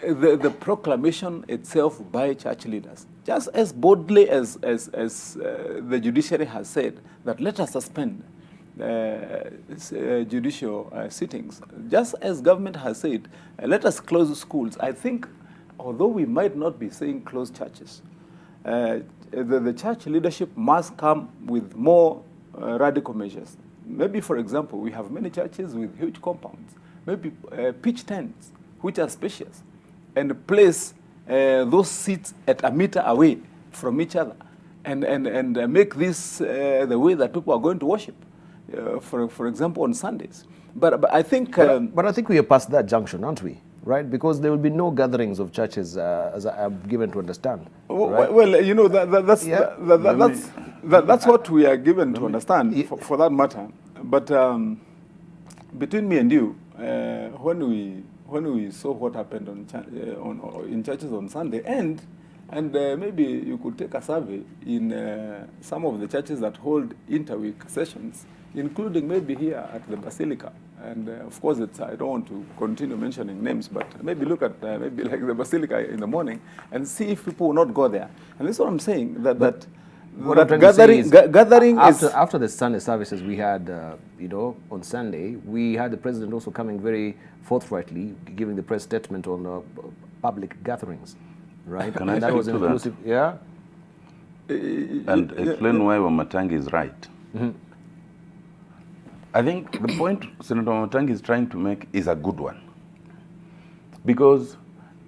the proclamation itself by church leaders, just as boldly as the judiciary has said that let us suspend judicial sittings, just as government has said let us close schools. I think although we might not be saying close churches, the church leadership must come with more radical measures. Maybe, for example, we have many churches with huge compounds, maybe pitch tents, which are spacious, and place those seats at a meter away from each other, and make this the way that people are going to worship, for example, on Sundays. But I think... but I think we are past that junction, aren't we? Right, because there will be no gatherings of churches, as I'm given to understand. Right? Well, that's what we are given to understand, for that matter. But between me and you, when we saw what happened in churches on Sunday, and maybe you could take a survey in some of the churches that hold interweek sessions, including maybe here at the Basilica. And of course, I don't want to continue mentioning names, but maybe look at maybe like the Basilica in the morning and see if people will not go there. And that's what I'm saying, that gathering after the Sunday services we had, on Sunday, we had the president also coming very forthrightly, giving the press statement on public gatherings, right? Can I speak to that? Yeah. And explain why Wamatangi is right. Mm-hmm. I think the point Senator Wamatangi is trying to make is a good one. Because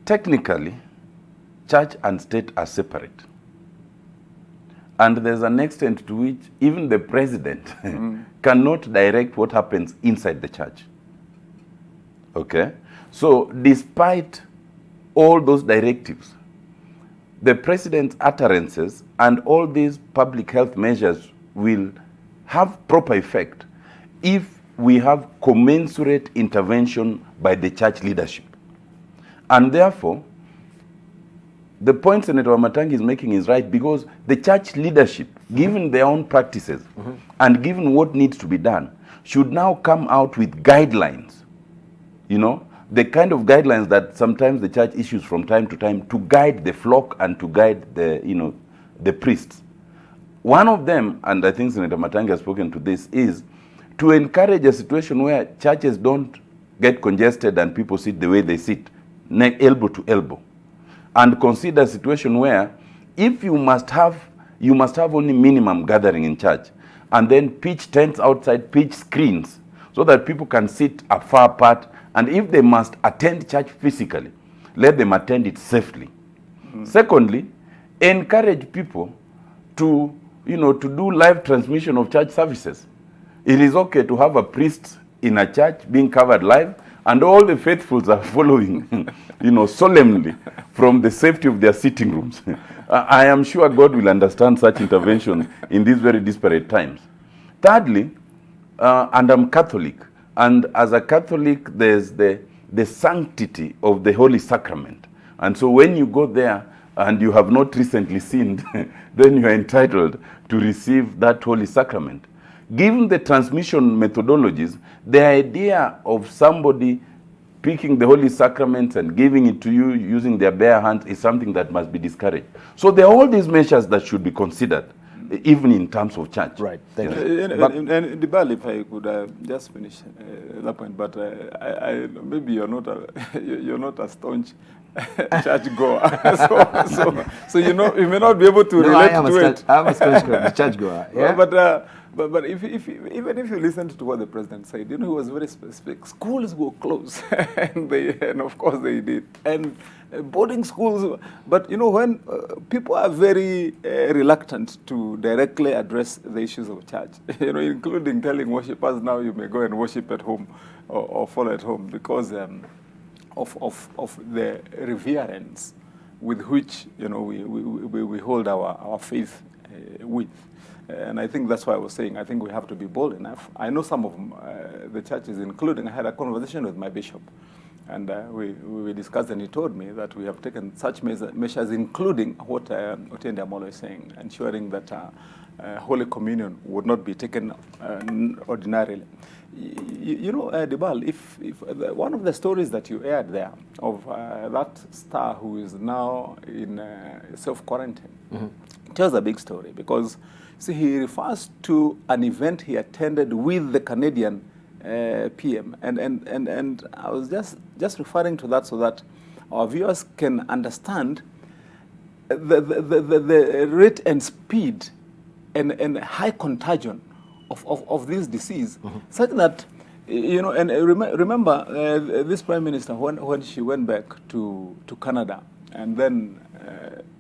technically, church and state are separate. And there's an extent to which even the president cannot direct what happens inside the church. Okay? So despite all those directives, the president's utterances and all these public health measures will have proper effect if we have commensurate intervention by the church leadership. And therefore, the point Senator Wamatangi is making is right, because the church leadership, given their own practices and given what needs to be done, should now come out with guidelines, the kind of guidelines that sometimes the church issues from time to time to guide the flock and to guide the priests. One of them, and I think Senator Wamatangi has spoken to this, is to encourage a situation where churches don't get congested and people sit the way they sit, elbow to elbow. And consider a situation where if you must have only minimum gathering in church, and then pitch tents outside, pitch screens, so that people can sit far apart, and if they must attend church physically, let them attend it safely. Secondly, encourage people to do live transmission of church services. It is okay to have a priest in a church being covered live, and all the faithfuls are following, solemnly from the safety of their sitting rooms. I am sure God will understand such intervention in these very disparate times. Thirdly, and I'm Catholic, and as a Catholic, there's the sanctity of the Holy Sacrament. And so when you go there and you have not recently sinned, then you are entitled to receive that Holy Sacrament. Given the transmission methodologies, the idea of somebody picking the Holy Sacrament and giving it to you using their bare hands is something that must be discouraged. So there are all these measures that should be considered, even in terms of church. Right. Thank you. And Debarl, if I could just finish that point, but maybe you're not a staunch church goer, so you know you may not be able to relate to it. I'm a staunch church goer. Yeah? But even if you listen to what the president said, you know, he was very specific. Schools will close, and of course they did, and boarding schools. But you know, when people are very reluctant to directly address the issues of church, you know, including telling worshippers now you may go and worship at home or follow at home because of the reverence with which, you know, we hold our faith with. And I think that's why I was saying, I think we have to be bold enough. I know some of the churches, including, I had a conversation with my bishop, and we discussed, and he told me that we have taken such measures, including what Otiende Amolo is saying, ensuring that Holy Communion would not be taken ordinarily. You know, Debarl, if one of the stories that you aired there of that star who is now in self-quarantine, tells a big story, because see, he refers to an event he attended with the Canadian PM, and I was just referring to that so that our viewers can understand the rate and speed and high contagion of this disease, such that, you know, and remember this Prime Minister, when she went back to Canada, and then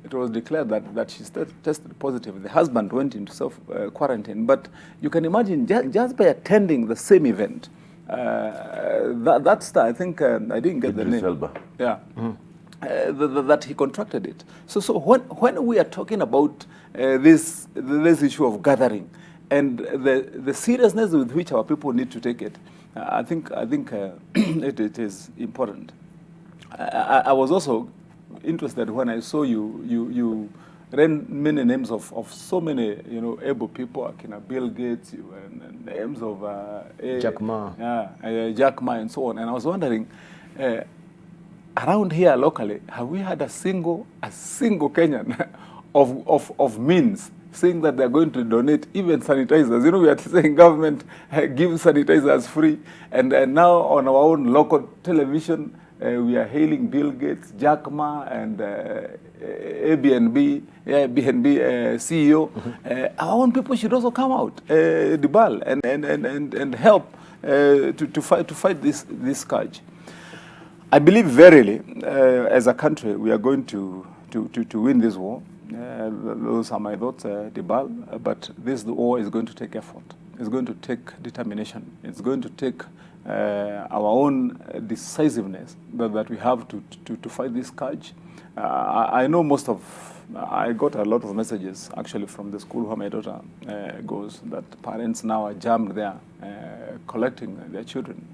it was declared that she tested positive. The husband went into self-quarantine. But you can imagine, just by attending the same event, that's I think, I didn't get the name. Elba. Yeah. That he contracted it. So when we are talking about this issue of gathering and the seriousness with which our people need to take it, I think it is important. I was also interested when I saw you ran many names of so many, you know, able people, like Bill Gates, and names of Jack Ma. Jack Ma, and so on. And I was wondering, around here locally, have we had a single Kenyan of means saying that they're going to donate even sanitizers? You know, we are saying government give sanitizers free, and now on our own local television, we are hailing Bill Gates, Jack Ma, and Airbnb CEO. Our own people should also come out, Debarl, and help to fight this scourge. I believe verily, as a country, we are going to win this war. Those are my thoughts, Debarl. But this war is going to take effort. It's going to take determination. It's going to take our own decisiveness that we have to fight this scourge. I know I got a lot of messages actually from the school where my daughter goes, that parents now are jammed there collecting their children.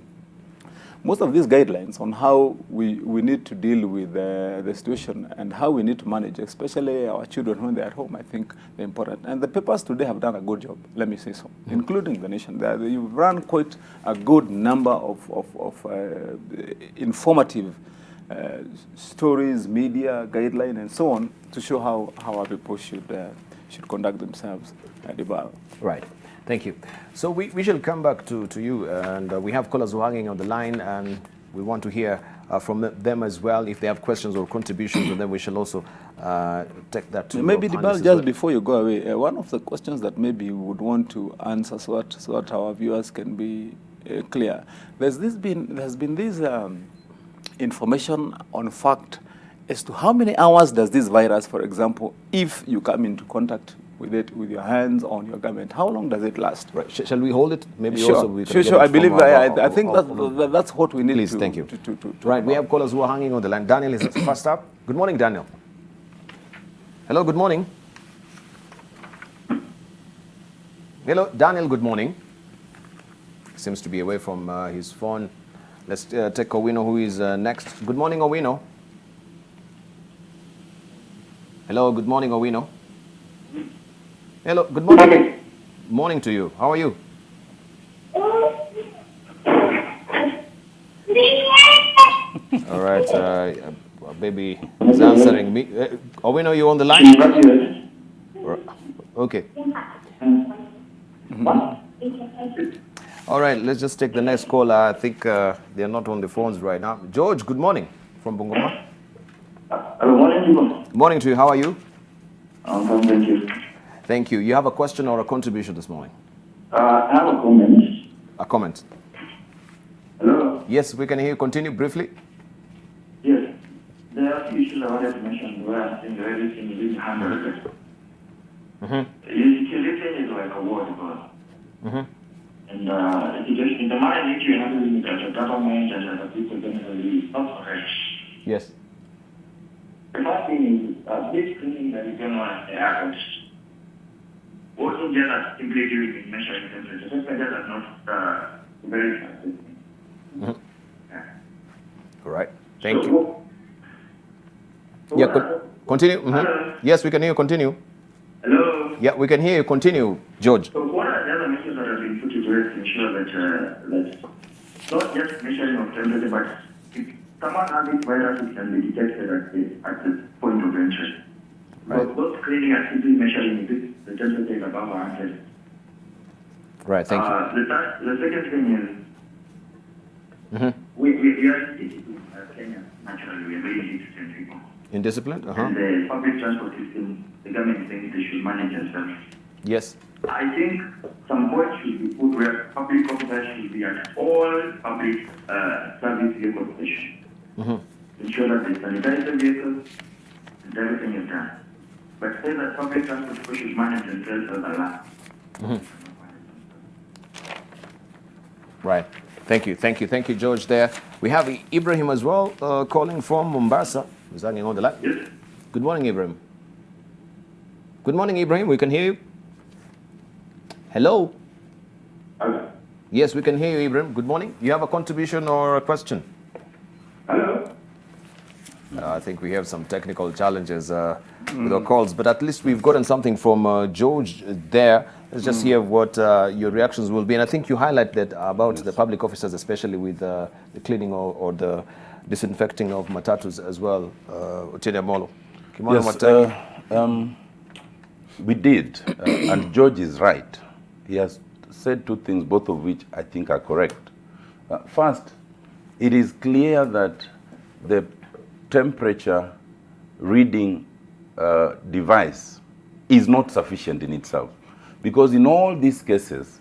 Most of these guidelines on how we need to deal with the situation and how we need to manage, especially our children when they're at home, I think they're important. And the papers today have done a good job, let me say so, including The Nation. You've run quite a good number of informative stories, media, guidelines, and so on, to show how our people should conduct themselves at Debarl. Right. Thank you. So we shall come back to you, and we have callers who are hanging on the line, and we want to hear from them as well if they have questions or contributions, and then we shall also take that to maybe Debarl, just before you go away, one of the questions that maybe you would want to answer so that our viewers can be clear. There's been this information on fact as to how many hours does this virus, for example, if you come into contact with it with your hands on your garment, how long does it last? Right. Shall we hold it? Maybe sure. Also we can sure. I believe I think that's what we need. Please, thank you. Right, we have callers who are hanging on the line. Daniel is first up. Good morning, Daniel. Hello, good morning. Hello, Daniel, good morning. Seems to be away from his phone. Let's take Owino, who is next. Good morning, Owino. Hello, good morning, Owino. Hello, good morning. Morning to you. How are you? All right, baby is answering me. Owino, you on the line? Okay. All right, let's just take the next call. I think they're not on the phones right now. George, good morning from Bungoma. Morning. Morning to you. How are you? I'm fine, thank you. Thank you. You have a question or a contribution this morning? I have a comment. A comment. Hello? Yes, we can hear you. Continue briefly. Yes. There are a few issues I wanted to mention where I think everything is being handled. Utility is like a word, God. And it just in the mind that you handle it as a government and as a people generally is not correct. Yes. The first thing is this cleaning that is going on at the airport. Also, just as simply doing measuring temperature, just like that is not very effective. All right. Thank you. Yeah, continue. Yes, we can hear you. Continue. Hello? Yeah, we can hear you. Continue, George. So what are the other measures that have been put into place to ensure that not just measuring of temperature, but if someone has this virus, it can be detected at the point of entry. Right. But those screening are simply measuring if the temperature is above 100. Right, thank you. The second thing is, we are Kenya, naturally, we are very indisciplined people. Indisciplined? And the public transport system, the government thinks they should manage themselves. Yes. I think some point should be put where public officers should be at all public service vehicle stations. Ensure that they sanitize the vehicles and everything is done. But say that public transport people should manage themselves as a last. Right. Thank you. Thank you. Thank you, George, there. We have Ibrahim as well, calling from Mombasa. Is that on the line? Yes. Good morning, Ibrahim. Good morning, Ibrahim. We can hear you. Hello? Hello. Yes, we can hear you, Ibrahim. Good morning. You have a contribution or a question? Hello. I think we have some technical challenges with our calls, but at least we've gotten something from George there. Let's just hear what your reactions will be. And I think you highlighted about the public officers, especially with the cleaning or the disinfecting of matatus as well. Otiende Molo. Yes, we did, and George is right. He has said two things, both of which I think are correct. First, it is clear that the temperature reading device is not sufficient in itself. Because in all these cases,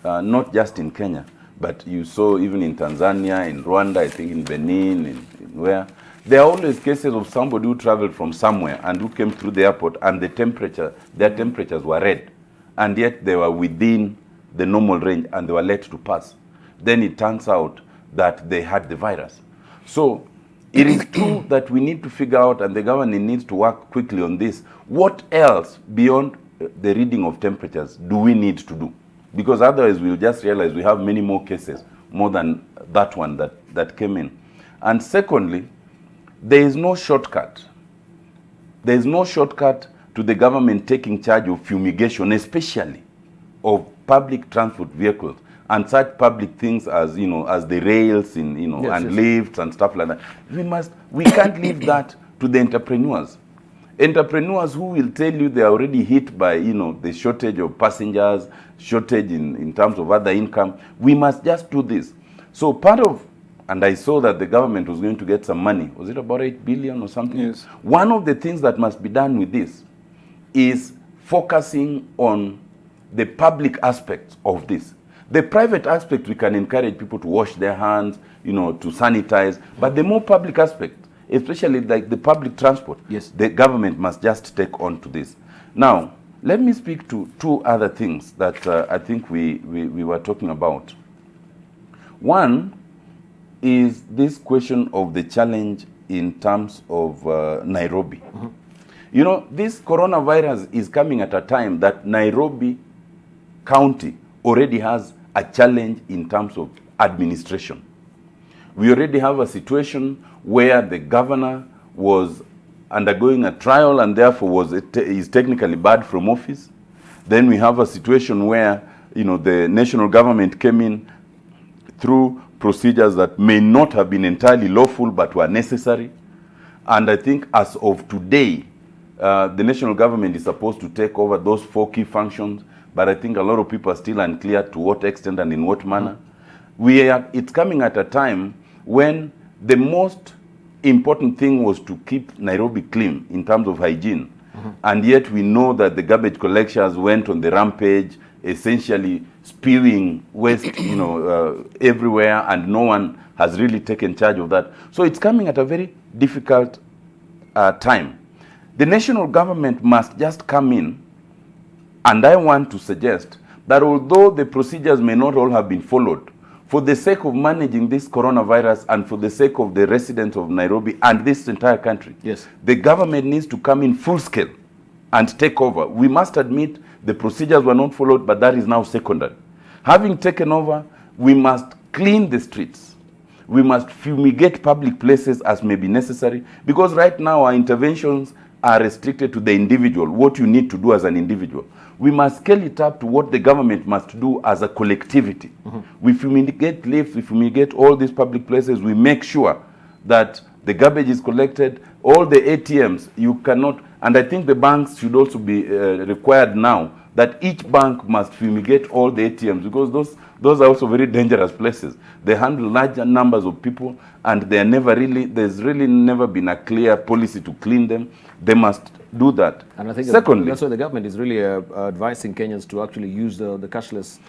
not just in Kenya, but you saw even in Tanzania, in Rwanda, I think in Benin, in where, there are always cases of somebody who traveled from somewhere and who came through the airport and their temperatures were red. And yet they were within the normal range and they were let to pass. Then it turns out that they had the virus. So it is true that we need to figure out, and the government needs to work quickly on this, what else beyond the reading of temperatures do we need to do? Because otherwise we'll just realize we have many more cases, more than that one that came in. And secondly, there is no shortcut. There is no shortcut to the government taking charge of fumigation, especially of public transport vehicles and such public things as, as the rails and lifts and stuff like that. We can't leave that to the entrepreneurs. Entrepreneurs who will tell you they are already hit by, the shortage of passengers, shortage in terms of other income. We must just do this. So part of, and I saw that the government was going to get some money. Was it about 8 billion or something? Yes. One of the things that must be done with this is focusing on the public aspects of this. The private aspect, we can encourage people to wash their hands, to sanitize. But the more public aspect, especially like the public transport, yes, the government must just take on to this. Now, let me speak to two other things that I think we were talking about. One is this question of the challenge in terms of Nairobi. This coronavirus is coming at a time that Nairobi county already has a challenge in terms of administration. We already have a situation where the governor was undergoing a trial and therefore is technically barred from office. Then we have a situation where, you know, the national government came in through procedures that may not have been entirely lawful but were necessary. And I think as of today, the national government is supposed to take over those 4 key functions, but I think a lot of people are still unclear to what extent and in what manner. It's coming at a time when the most important thing was to keep Nairobi clean in terms of hygiene. And yet we know that the garbage collectors went on the rampage, essentially spewing waste, you know, everywhere, and no one has really taken charge of that. So it's coming at a very difficult time. The national government must just come in, and I want to suggest that although the procedures may not all have been followed, for the sake of managing this coronavirus and for the sake of the residents of Nairobi and this entire country, yes, the government needs to come in full scale and take over. We must admit the procedures were not followed, but that is now secondary. Having taken over, we must clean the streets. We must fumigate public places as may be necessary, because right now our interventions are restricted to the individual, what you need to do as an individual. We must scale it up to what the government must do as a collectivity. We fumigate lifts, we fumigate all these public places, we make sure that the garbage is collected, all the ATMs, you cannot, and I think the banks should also be required now that each bank must fumigate all the ATMs, because those are also very dangerous places. They handle larger numbers of people, and there's really never been a clear policy to clean them. They must do that. And I think secondly, that's why the government is really advising Kenyans to actually use the cashless,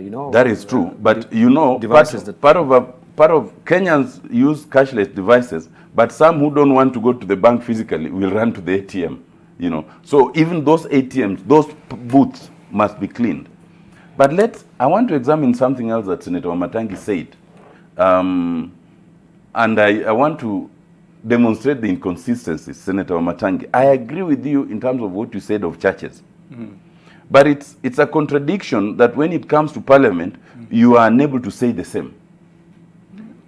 you know. That is true, but you know, part of Kenyans use cashless devices, but some who don't want to go to the bank physically will run to the ATM, you know. So even those ATMs, those booths must be cleaned. But I want to examine something else that Senator Wamatangi said. And I want to demonstrate the inconsistencies, Senator Wamatangi. I agree with you in terms of what you said of churches. But it's a contradiction that when it comes to Parliament, you are unable to say the same.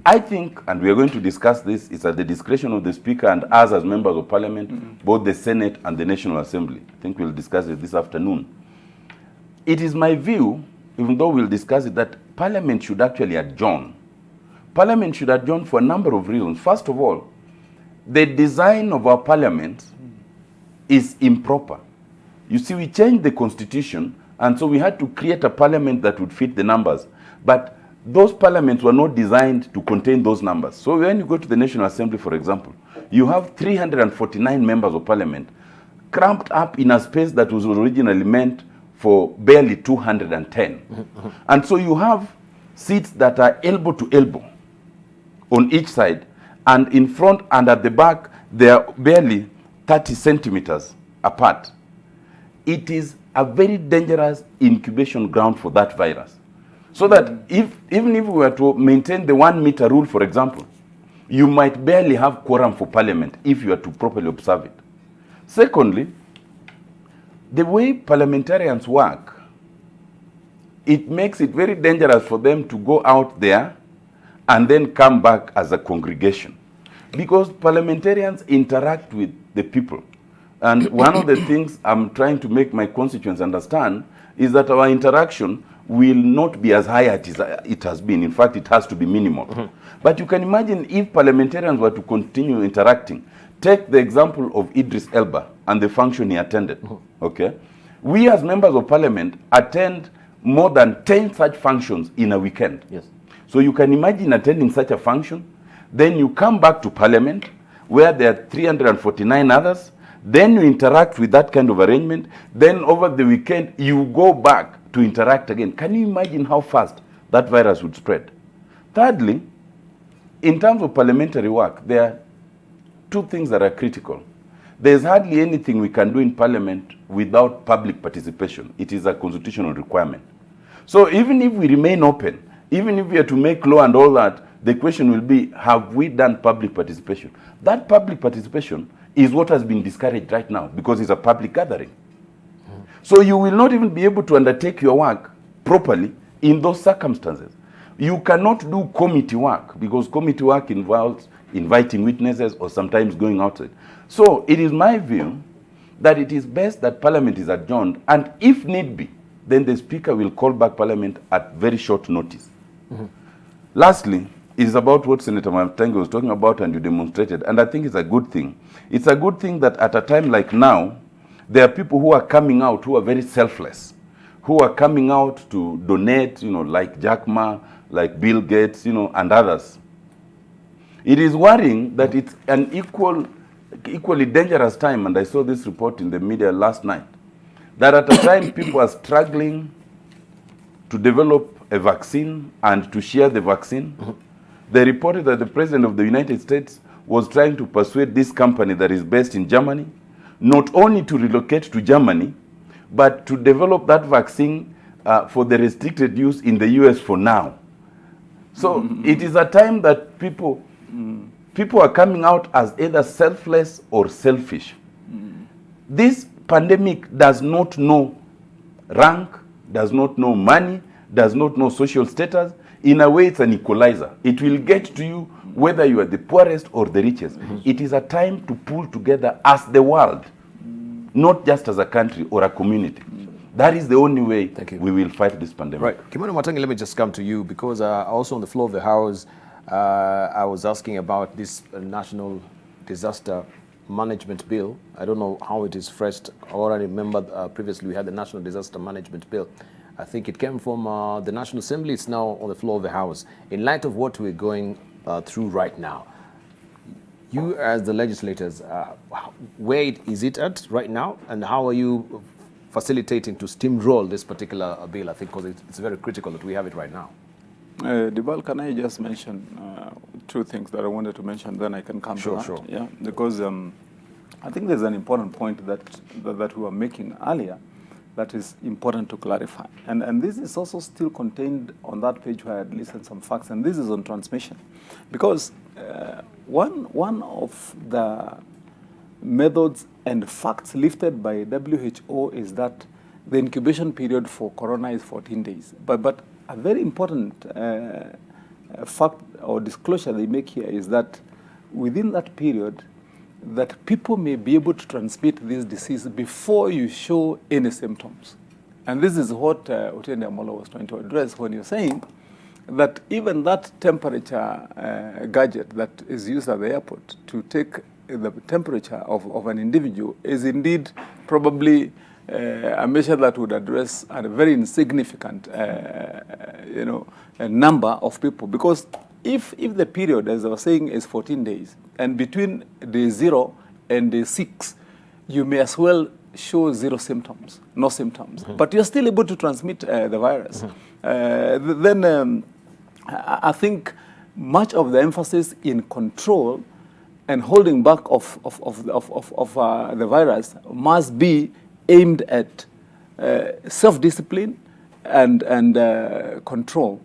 I think, and we are going to discuss this, it's at the discretion of the Speaker and us as members of Parliament, both the Senate and the National Assembly. I think we'll discuss it this afternoon. It is my view, even though we'll discuss it, that Parliament should actually adjourn. Parliament should adjourn for a number of reasons. First of all, the design of our Parliament is improper. You see, we changed the Constitution, and so we had to create a Parliament that would fit the numbers. But those parliaments were not designed to contain those numbers. So when you go to the National Assembly, for example, you have 349 members of Parliament cramped up in a space that was originally meant for barely 210. And so you have seats that are elbow to elbow on each side, and in front and at the back, they are barely 30 centimeters apart. It is a very dangerous incubation ground for that virus. So that even if we were to maintain the 1 meter rule, for example, you might barely have quorum for Parliament if you are to properly observe it. Secondly, the way parliamentarians work, it makes it very dangerous for them to go out there and then come back as a congregation. Because parliamentarians interact with the people. And one of the things I'm trying to make my constituents understand is that our interaction will not be as high as it has been. In fact, it has to be minimal. But you can imagine if parliamentarians were to continue interacting. Take the example of Idris Elba and the function he attended. Okay, we as members of Parliament attend more than 10 such functions in a weekend. Yes. So you can imagine attending such a function, then you come back to Parliament where there are 349 others, then you interact with that kind of arrangement, then over the weekend you go back to interact again. Can you imagine how fast that virus would spread? Thirdly, in terms of parliamentary work, there are two things that are critical. There's hardly anything we can do in Parliament without public participation. It is a constitutional requirement. So even if we remain open, even if we are to make law and all that, the question will be, have we done public participation? That public participation is what has been discouraged right now because it's a public gathering. So you will not even be able to undertake your work properly in those circumstances. You cannot do committee work because committee work involves inviting witnesses or sometimes going outside. So it is my view that it is best that Parliament is adjourned, and if need be, then the Speaker will call back Parliament at very short notice. Lastly, it is about what Senator Mamtangi was talking about and you demonstrated, and I think it's a good thing. It's a good thing that at a time like now, there are people who are coming out who are very selfless, who are coming out to donate, like Jack Ma, like Bill Gates, and others. It is worrying that it's an equally dangerous time, and I saw this report in the media last night, that at a time people are struggling to develop a vaccine and to share the vaccine. They reported that the President of the United States was trying to persuade this company that is based in Germany, not only to relocate to Germany, but to develop that vaccine for the restricted use in the US for now. So it is a time that people are coming out as either selfless or selfish. This pandemic does not know rank, does not know money, does not know social status. In a way, it's an equalizer. It will get to you whether you are the poorest or the richest. It is a time to pull together as the world, not just as a country or a community. That is the only way we will fight this pandemic. Right. Kimani Matangi, let me just come to you because also on the floor of the House, I was asking about this National Disaster Management Bill. I don't know how it is phrased. I remember previously we had the National Disaster Management Bill. I think it came from the National Assembly. It's now on the floor of the House. In light of what we're going through right now, you as the legislators, where is it at right now, and how are you facilitating to steamroll this particular bill? I think because it's very critical that we have it right now. Debarl, can I just mention two things that I wanted to mention, then I can come to that? Sure. Yeah, because I think there's an important point that we were making earlier that is important to clarify. And this is also still contained on that page where I had listed some facts, and this is on transmission. Because one of the methods and facts lifted by WHO is that the incubation period for corona is 14 days. But a very important fact or disclosure they make here is that within that period, that people may be able to transmit this disease before you show any symptoms. And this is what Otiende Amolo was trying to address when you're saying that even that temperature gadget that is used at the airport to take the temperature of an individual is indeed probably a measure that would address a very insignificant a number of people. Because if the period, as I was saying, is 14 days, and between day 0 and day 6, you may as well show no symptoms. But you're still able to transmit the virus. Then I think much of the emphasis in control and holding back of the virus must be aimed at self-discipline and control,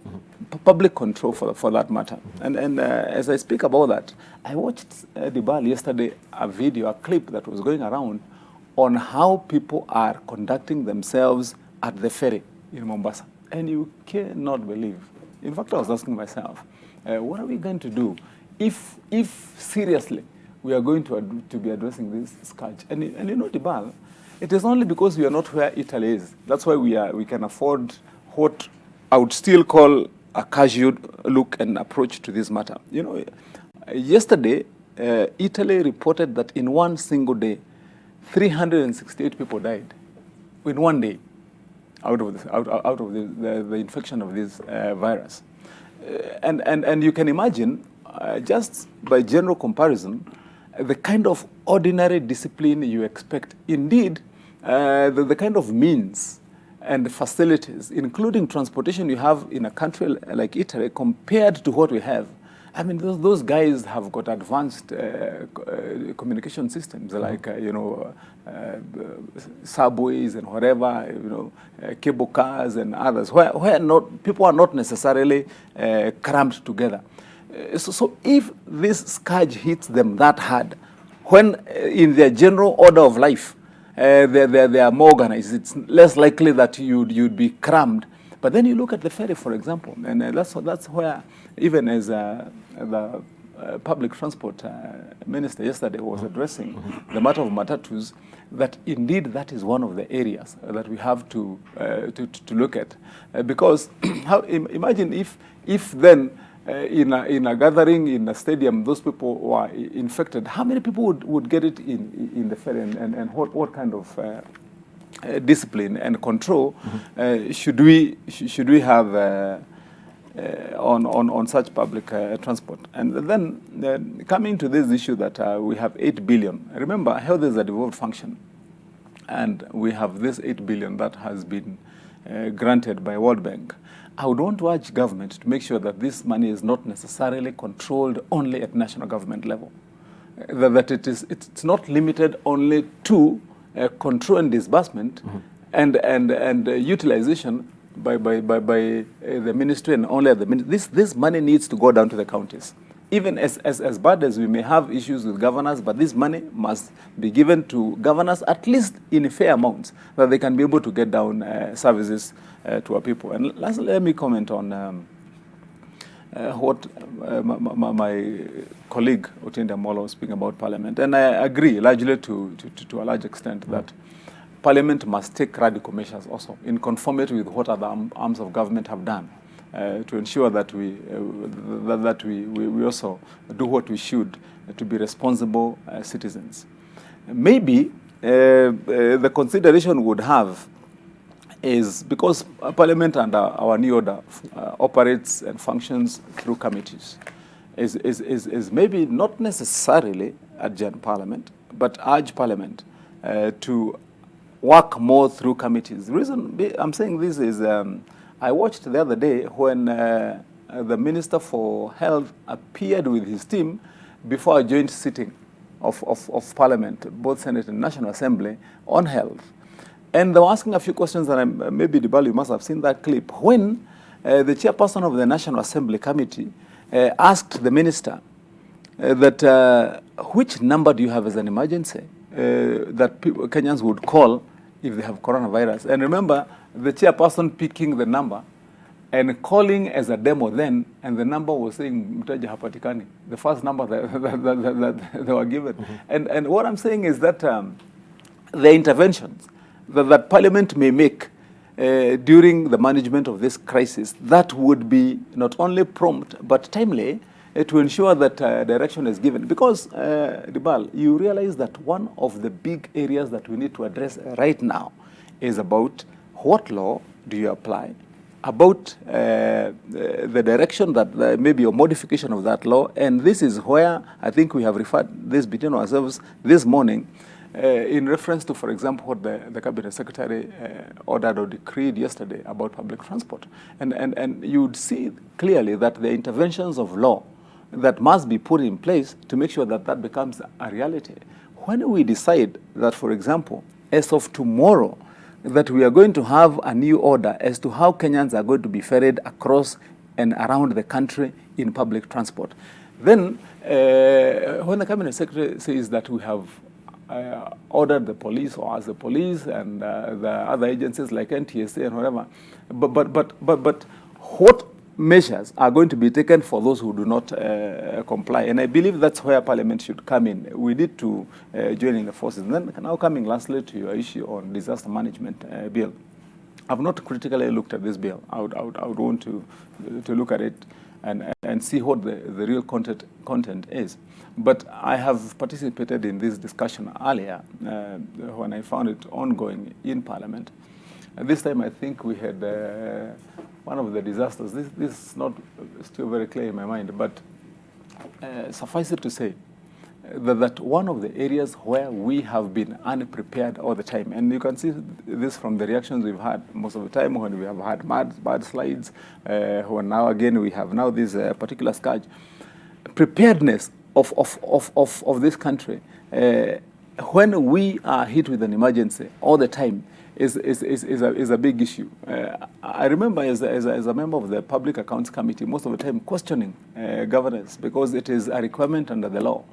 public control for that matter. And as I speak about that, I watched Debarl yesterday, a clip that was going around on how people are conducting themselves at the ferry in Mombasa. And you cannot believe. In fact, I was asking myself, what are we going to do if seriously we are going to be addressing this scourge? And you know, Debarl, it is only because we are not where Italy is. That's why we can afford what I would still call a casual look and approach to this matter. You know, yesterday, Italy reported that in one single day, 368 people died in one day out of the infection of this virus. And you can imagine, just by general comparison, the kind of ordinary discipline you expect. Indeed, the kind of means and facilities, including transportation you have in a country like Italy compared to what we have. I mean, those guys have got advanced communication systems like, subways and whatever, cable cars and others, where people are not necessarily crammed together. So if this scourge hits them that hard, when in their general order of life, they are more organized. It's less likely that you'd be crammed. But then you look at the ferry, for example, and that's where, even as the public transport minister yesterday was addressing the matter of matatus, that indeed that is one of the areas that we have to look at, because imagine if then in a gathering in a stadium those people were infected, how many people would get it in the ferry, and what kind of discipline and control should we have on such public transport? And then coming to this issue that we have 8 billion. Remember, health is a devolved function, and we have this 8 billion that has been granted by World Bank. I would want to urge government to make sure that this money is not necessarily controlled only at national government level, that it's not limited only to control and disbursement and utilization by the ministry and only at the ministry. This money needs to go down to the counties. Even as bad as we may have issues with governors, but this money must be given to governors at least in fair amounts, that they can be able to get down services to our people. And lastly, let me comment on what my colleague Otinda Molo was speaking about Parliament. And I agree largely to a large extent that Parliament must take radical measures also in conformity with what other arms of government have done to ensure that we also do what we should to be responsible citizens. Maybe the consideration would have is because Parliament under our new order operates and functions through committees, is maybe not necessarily adjourn Parliament, but urge Parliament to work more through committees. The reason I'm saying this is I watched the other day when the Minister for Health appeared with his team before a joint sitting of Parliament, both Senate and National Assembly, on health. And they were asking a few questions, and maybe Debarl, you must have seen that clip, when the chairperson of the National Assembly Committee asked the minister that which number do you have as an emergency that Kenyans would call if they have coronavirus. And remember, the chairperson picking the number and calling as a demo then, and the number was saying Mteja hapatikani, the first number that they were given. And what I'm saying is that the interventions that Parliament may make during the management of this crisis, that would be not only prompt but timely to ensure that direction is given. Because, Debarl, you realize that one of the big areas that we need to address right now is about what law do you apply, about the direction that maybe a modification of that law. And this is where I think we have referred this between ourselves this morning in reference to, for example, what the Cabinet Secretary ordered or decreed yesterday about public transport. And you would see clearly that the interventions of law that must be put in place to make sure that that becomes a reality. When we decide that, for example, as of tomorrow, that we are going to have a new order as to how Kenyans are going to be ferried across and around the country in public transport, then when the Cabinet Secretary says that we have ordered the police or as the police and the other agencies like NTSA and whatever, but what measures are going to be taken for those who do not comply? And I believe that's where Parliament should come in. We need to join in the forces. And then now coming lastly to your issue on disaster management bill. I've not critically looked at this bill. I would want to look at it and see what the real content is. But I have participated in this discussion earlier when I found it ongoing in Parliament. And this time I think we had one of the disasters. This is not still very clear in my mind, but suffice it to say that one of the areas where we have been unprepared all the time, and you can see this from the reactions we've had most of the time when we have had bad slides, when now again we have now this particular scourge. Preparedness of this country, when we are hit with an emergency all the time, is a big issue. I remember as a member of the Public Accounts Committee, most of the time questioning governance, because it is a requirement under the law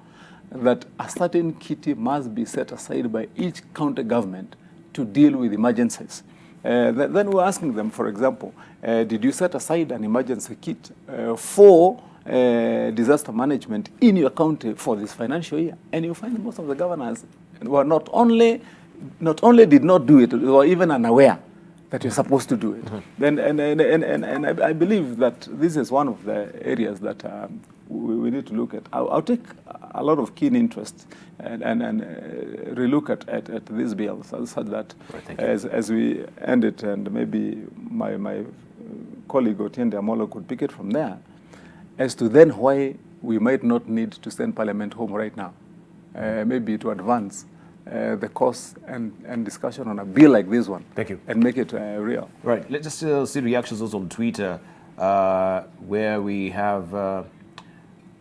that a certain kitty must be set aside by each county government to deal with emergencies. Then we're asking them, for example, did you set aside an emergency kit for disaster management in your county for this financial year? And you find most of the governors were not only did not do it, they were even unaware that you're supposed to do it. And I believe that this is one of the areas that we need to look at. I'll take a lot of keen interest and relook at these bills, so that as we end it, and maybe my colleague Otiende Amolo could pick it from there, as to then why we might not need to send Parliament home right now, maybe to advance the course and discussion on a bill like this one. Thank you. And make it real. Right. Let's just see reactions also on Twitter, where we have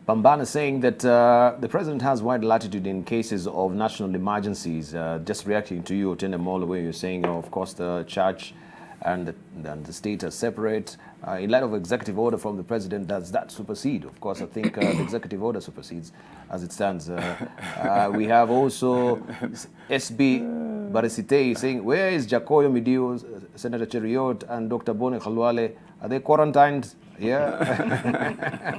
Pambana saying that the president has wide latitude in cases of national emergencies. Just reacting to you, Otiende Amolo, where you're saying, of course, the church and the state are separate. In light of executive order from the president, does that supersede? Of course, I think the executive order supersedes as it stands. We have also SB Barisite saying, where is Jacoyo Midio, Senator Cheriot, and Dr. Bone Khalwale? Are they quarantined? Yeah.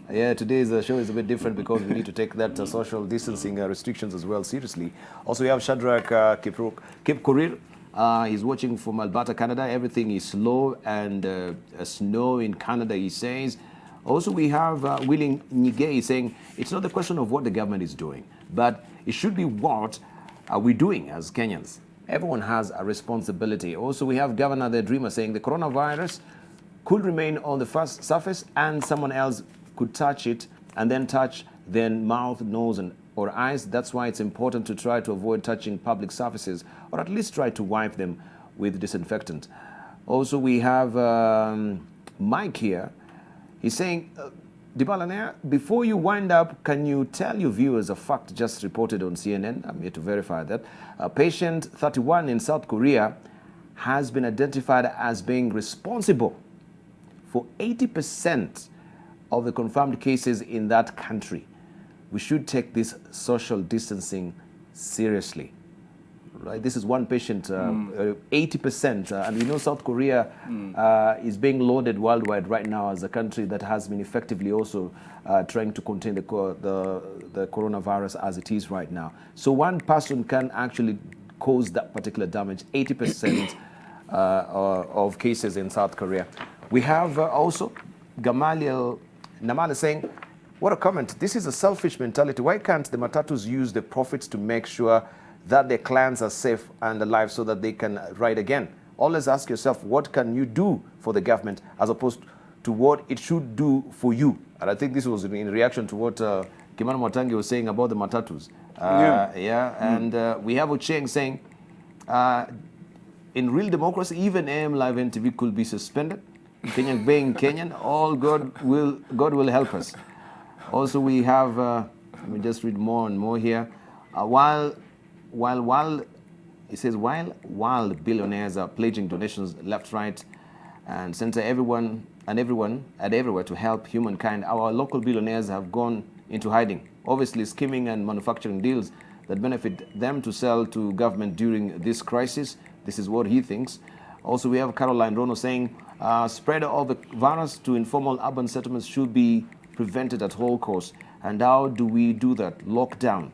Yeah, today's show is a bit different because we need to take that social distancing restrictions as well seriously. Also, we have Shadrach Kipkorir. He's watching from Alberta, Canada. Everything is slow and snow in Canada, he says. Also, we have Willing Nigei saying, it's not the question of what the government is doing, but it should be what are we doing as Kenyans. Everyone has a responsibility. Also, we have Governor The Dreamer saying the coronavirus could remain on the first surface and someone else could touch it and then touch their mouth, nose, or eyes. That's why it's important to try to avoid touching public surfaces, or at least try to wipe them with disinfectant. Also, we have Mike here. He's saying, Debarl Inea, before you wind up, can you tell your viewers a fact just reported on CNN? I'm here to verify that. Patient 31 in South Korea has been identified as being responsible for 80% of the confirmed cases in that country. We should take this social distancing seriously. Right? This is one patient, 80%. And we know South Korea is being lauded worldwide right now as a country that has been effectively also trying to contain the coronavirus as it is right now. So one person can actually cause that particular damage, 80% of cases in South Korea. We have also Gamaliel Namala saying, what a comment. This is a selfish mentality. Why can't the matatus use the profits to make sure that their clients are safe and alive so that they can ride again? Always ask yourself, what can you do for the government as opposed to what it should do for you? And I think this was in reaction to what Kimano Mwatangi was saying about the matatus. And we have Ocheng saying, in real democracy, even AM Live NTV could be suspended. Kenyan being Kenyan, all God will help us. Also, we have, let me just read more and more here. While it says, while billionaires are pledging donations left, right, and center, everyone and everywhere to help humankind, our local billionaires have gone into hiding, obviously scheming and manufacturing deals that benefit them to sell to government during this crisis. This is what he thinks. Also, we have Caroline Rono saying, spread of the virus to informal urban settlements should be prevented at all costs. And how do we do that? Lockdown.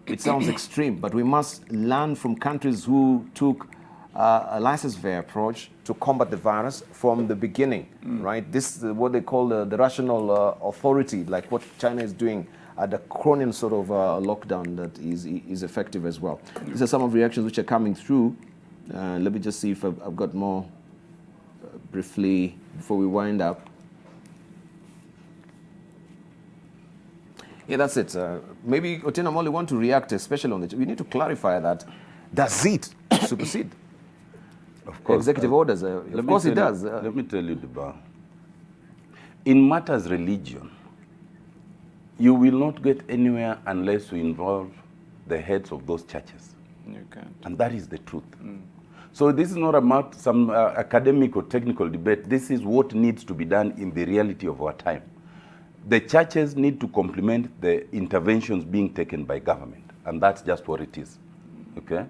It sounds extreme, but we must learn from countries who took a laissez-faire approach to combat the virus from the beginning, right? This is what they call the rational authority, like what China is doing at the Cronin sort of lockdown that is effective as well. These are some of the reactions which are coming through. Let me just see if I've got more briefly before we wind up. Yeah, that's it. Maybe Otiende Amolo want to react, especially on it. We need to clarify that. Does it supersede? Of course. Executive orders. Of course it does. Let me tell you, Debarl. In matters religion, you will not get anywhere unless you involve the heads of those churches. You can't. And that is the truth. So this is not about some academic or technical debate. This is what needs to be done in the reality of our time. the churches need to complement the interventions being taken by government. And that's just what it is, okay?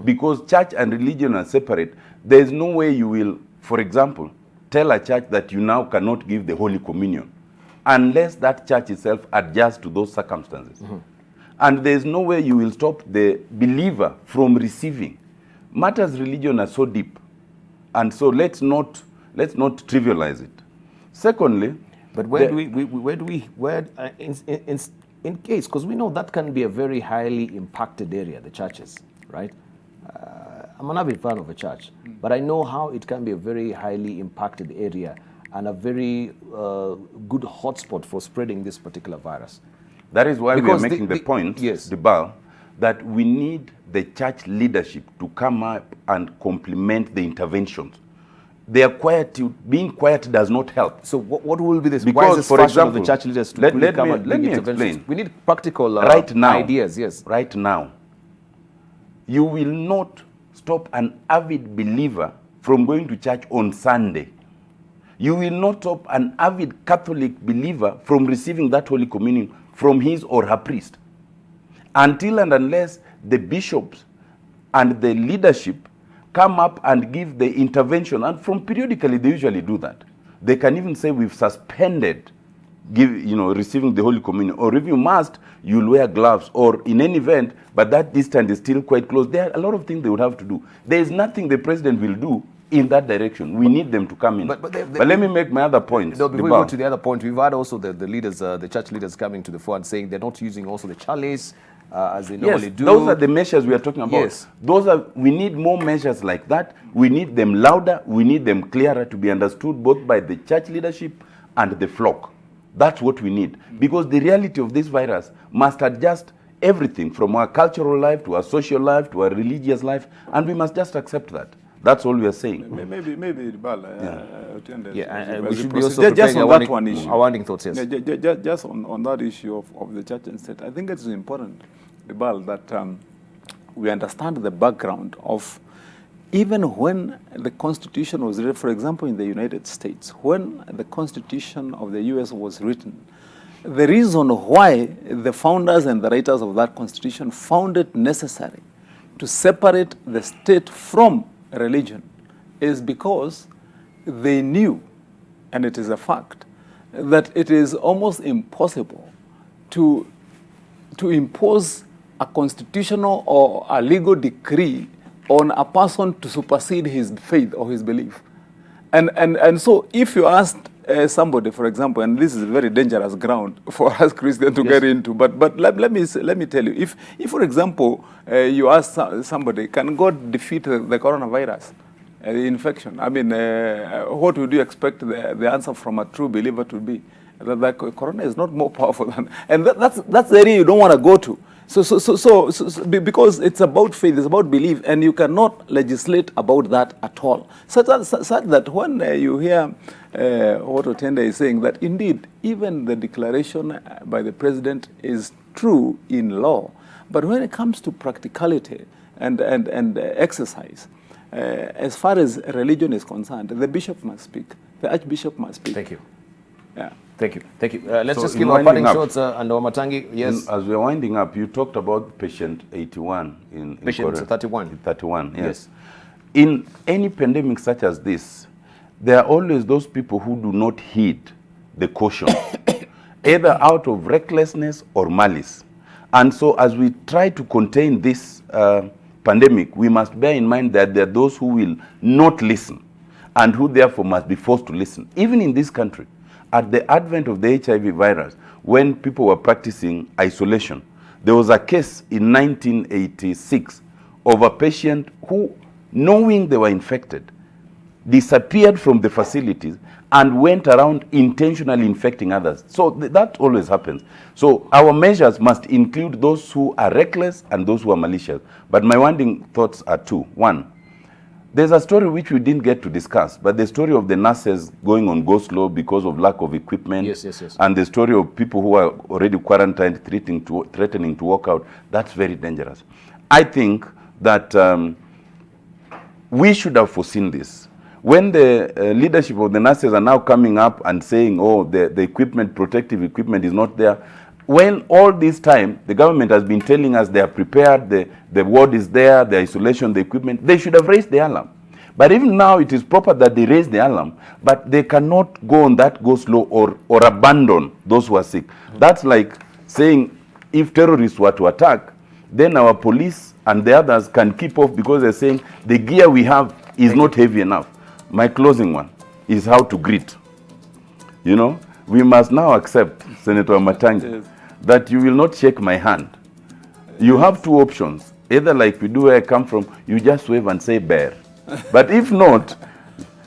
Because church and religion are separate. There's no way you will, for example, tell a church that you now cannot give the Holy Communion unless that church itself adjusts to those circumstances. And there's no way you will stop the believer from receiving. Matters religion are so deep. And so let's not trivialize it. Secondly, but in case, because we know that can be a very highly impacted area, the churches, right? I'm an avid fan of a church, but I know how it can be a very highly impacted area and a very good hotspot for spreading this particular virus. That is why we are making the point, yes, Debarl, that we need the church leadership to come up and complement the interventions. Their quietude, being quiet does not help. So what will be this because, for example, of the church leaders to let come and bring me interventions? explain. We need practical right now, ideas, yes. Right now, you will not stop an avid believer from going to church on Sunday. You will not stop an avid Catholic believer from receiving that Holy Communion from his or her priest. Until and unless the bishops and the leadership come up and give the intervention, and from periodically they usually do that. They can even say we've suspended receiving the Holy Communion, or if you must, you'll wear gloves, or in any event, but that distance is still quite close. There are a lot of things they would have to do. There is nothing the president will do in that direction. We need them to come in. But let me make my other point. No, before we go to the other point, we've had also the leaders, the church leaders coming to the fore and saying they're not using also the chalice as they normally do. Those are the measures we are talking about. Yes. We need more measures like that. We need them louder. We need them clearer to be understood both by the church leadership and the flock. That's what we need. Because the reality of this virus must adjust everything from our cultural life to our social life to our religious life, and we must just accept that. That's all we are saying. Maybe Debarl, we should be also just on that one issue. Our ending thoughts, yes. Just on that issue of the church and state, I think it's important, Debarl, that we understand the background of even when the Constitution was written, for example, in the United States, when the Constitution of the U.S. was written, the reason why the founders and the writers of that Constitution found it necessary to separate the state from religion is because they knew, and it is a fact, that it is almost impossible to impose a constitutional or a legal decree on a person to supersede his faith or his belief. And so if you asked somebody, for example, and this is a very dangerous ground for us Christians to get into, but let me tell you, if for example, you ask somebody, can God defeat the coronavirus, the infection? I mean, what would you expect the answer from a true believer to be? That corona is not more powerful than, and that's the area you don't want to go to. So, because it's about faith, it's about belief, and you cannot legislate about that at all. Such that when you hear what Otende is saying, that indeed, even the declaration by the president is true in law, but when it comes to practicality and exercise, as far as religion is concerned, the bishop must speak, the archbishop must speak. Thank you. Yeah. Thank you. Thank you. Let's just give our parting shots and our Matangi. Yes. As we're winding up, you talked about patient 81 in patient 31. 31, yes. In any pandemic such as this, there are always those people who do not heed the caution, either out of recklessness or malice. And so as we try to contain this pandemic, we must bear in mind that there are those who will not listen and who therefore must be forced to listen. Even in this country, at the advent of the HIV virus, when people were practicing isolation, there was a case in 1986 of a patient who, knowing they were infected, disappeared from the facilities and went around intentionally infecting others. So that always happens. So our measures must include those who are reckless and those who are malicious. But my winding thoughts are two. One, there's a story which we didn't get to discuss, but the story of the nurses going on go slow because of lack of equipment. Yes. And the story of people who are already quarantined threatening to walk out, that's very dangerous. I think that we should have foreseen this. when the leadership of the nurses are now coming up and saying, oh, the equipment, protective equipment is not there, when all this time the government has been telling us they are prepared, the ward is there, the isolation, the equipment, they should have raised the alarm. But even now it is proper that they raise the alarm, but they cannot go on that go slow or abandon those who are sick. That's like saying if terrorists were to attack, then our police and the others can keep off because they're saying the gear we have is not heavy enough. My closing one is how to greet. You know, we must now accept, Senator Matangi, that you will not shake my hand. You have two options. Either like we do where I come from, you just wave and say bear. But if not,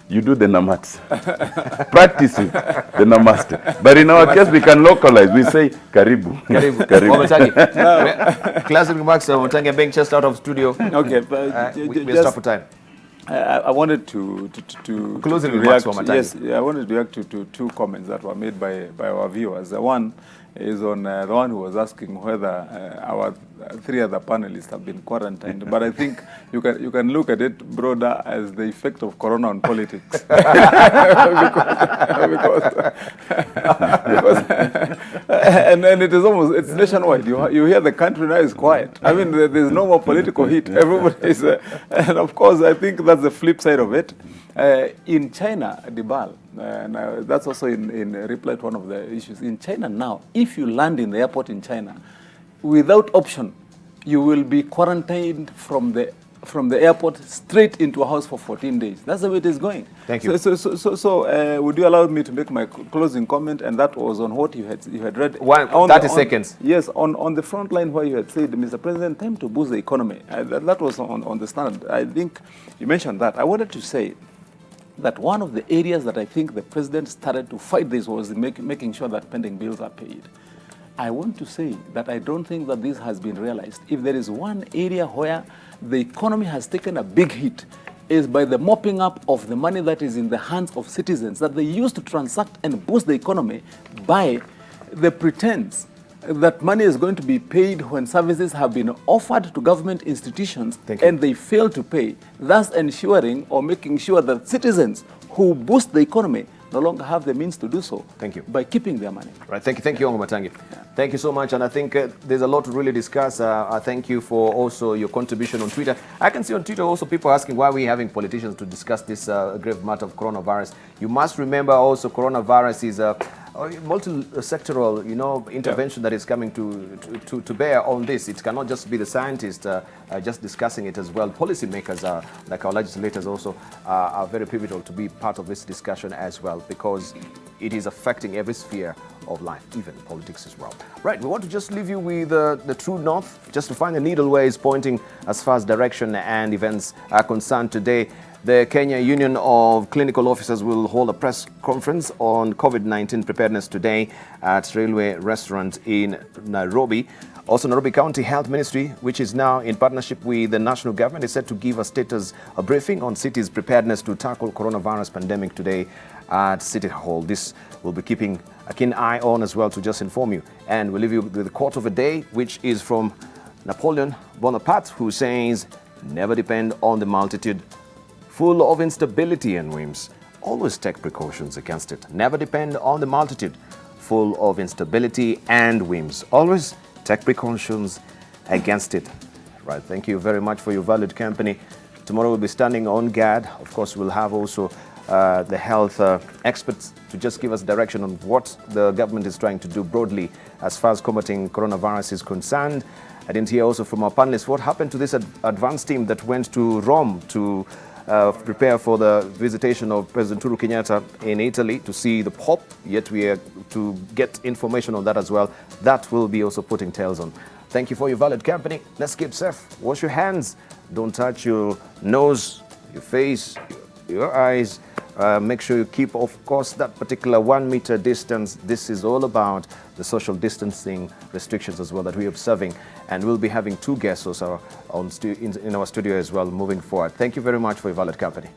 you do the namats. Practice it, the namaste. But in our case, we can localize. We say karibu. Karibu. Karibu. Classic remarks, Matangi being just out of studio. Okay, but we'll stop for time. I wanted to closing react. Remarks for Yes, I wanted to react to two comments that were made by our viewers. The one is on the one who was asking whether our three other panelists have been quarantined. But I think you can look at it broader as the effect of corona on politics. because and it is almost, it's nationwide. You hear the country now is quiet. I mean, there's no more political heat. Everybody is, and of course, I think that's the flip side of it. In China, Debarl, and that's also in reply to one of the issues. In China now, if you land in the airport in China, without option, you will be quarantined from the airport straight into a house for 14 days. That's the way it is going. Thank you. So would you allow me to make my closing comment? And that was on what you had read. 30 seconds. Yes, on the front line where you had said, Mr. President, time to boost the economy. That was on the Standard. I think you mentioned that. I wanted to say that one of the areas that I think the president started to fight this was making sure that pending bills are paid. I want to say that I don't think that this has been realized. If there is one area where the economy has taken a big hit, is by the mopping up of the money that is in the hands of citizens that they use to transact and boost the economy by the pretense that money is going to be paid when services have been offered to government institutions and they fail to pay, thus ensuring or making sure that citizens who boost the economy no longer have the means to do so. Thank you. By keeping their money. Right. Thank you, Matangi. Yeah. Thank you so much. And I think there's a lot to really discuss. I thank you for also your contribution on Twitter. I can see on Twitter also people asking why we're having politicians to discuss this grave matter of coronavirus. You must remember also coronavirus is a multi-sectoral, intervention that is coming to bear on this. It cannot just be the scientists just discussing it as well. Policymakers, like our legislators also, are very pivotal to be part of this discussion as well, because it is affecting every sphere of life, even politics as well. Right, we want to just leave you with the true north, just to find the needle where it's pointing as far as direction and events are concerned today. The Kenya Union of Clinical Officers will hold a press conference on COVID-19 preparedness today at Railway Restaurant in Nairobi. Also, Nairobi County Health Ministry, which is now in partnership with the national government, is set to give a briefing on city's preparedness to tackle coronavirus pandemic today at City Hall. This will be keeping a keen eye on as well, to just inform you. And we'll leave you with the quote of the day, which is from Napoleon Bonaparte, who says, "Never depend on the multitude, full of instability and whims. Always take precautions against it. Never depend on the multitude, full of instability and whims. Always take precautions against it." Right. Thank you very much for your valued company. Tomorrow we'll be standing on guard. Of course, we'll have also the health experts to just give us direction on what the government is trying to do broadly as far as combating coronavirus is concerned. I didn't hear also from our panelists what happened to this advance team that went to Rome to prepare for the visitation of President Uhuru Kenyatta in Italy to see the Pope. Yet we are to get information on that as well. That will be also putting tails on. Thank you for your valued company. Let's keep safe. Wash your hands. Don't touch your nose, your face, your eyes. Make sure you keep, of course, that particular 1 meter distance. This is all about the social distancing restrictions as well that we're observing. And we'll be having two guests also in our studio as well moving forward. Thank you very much for your valued company.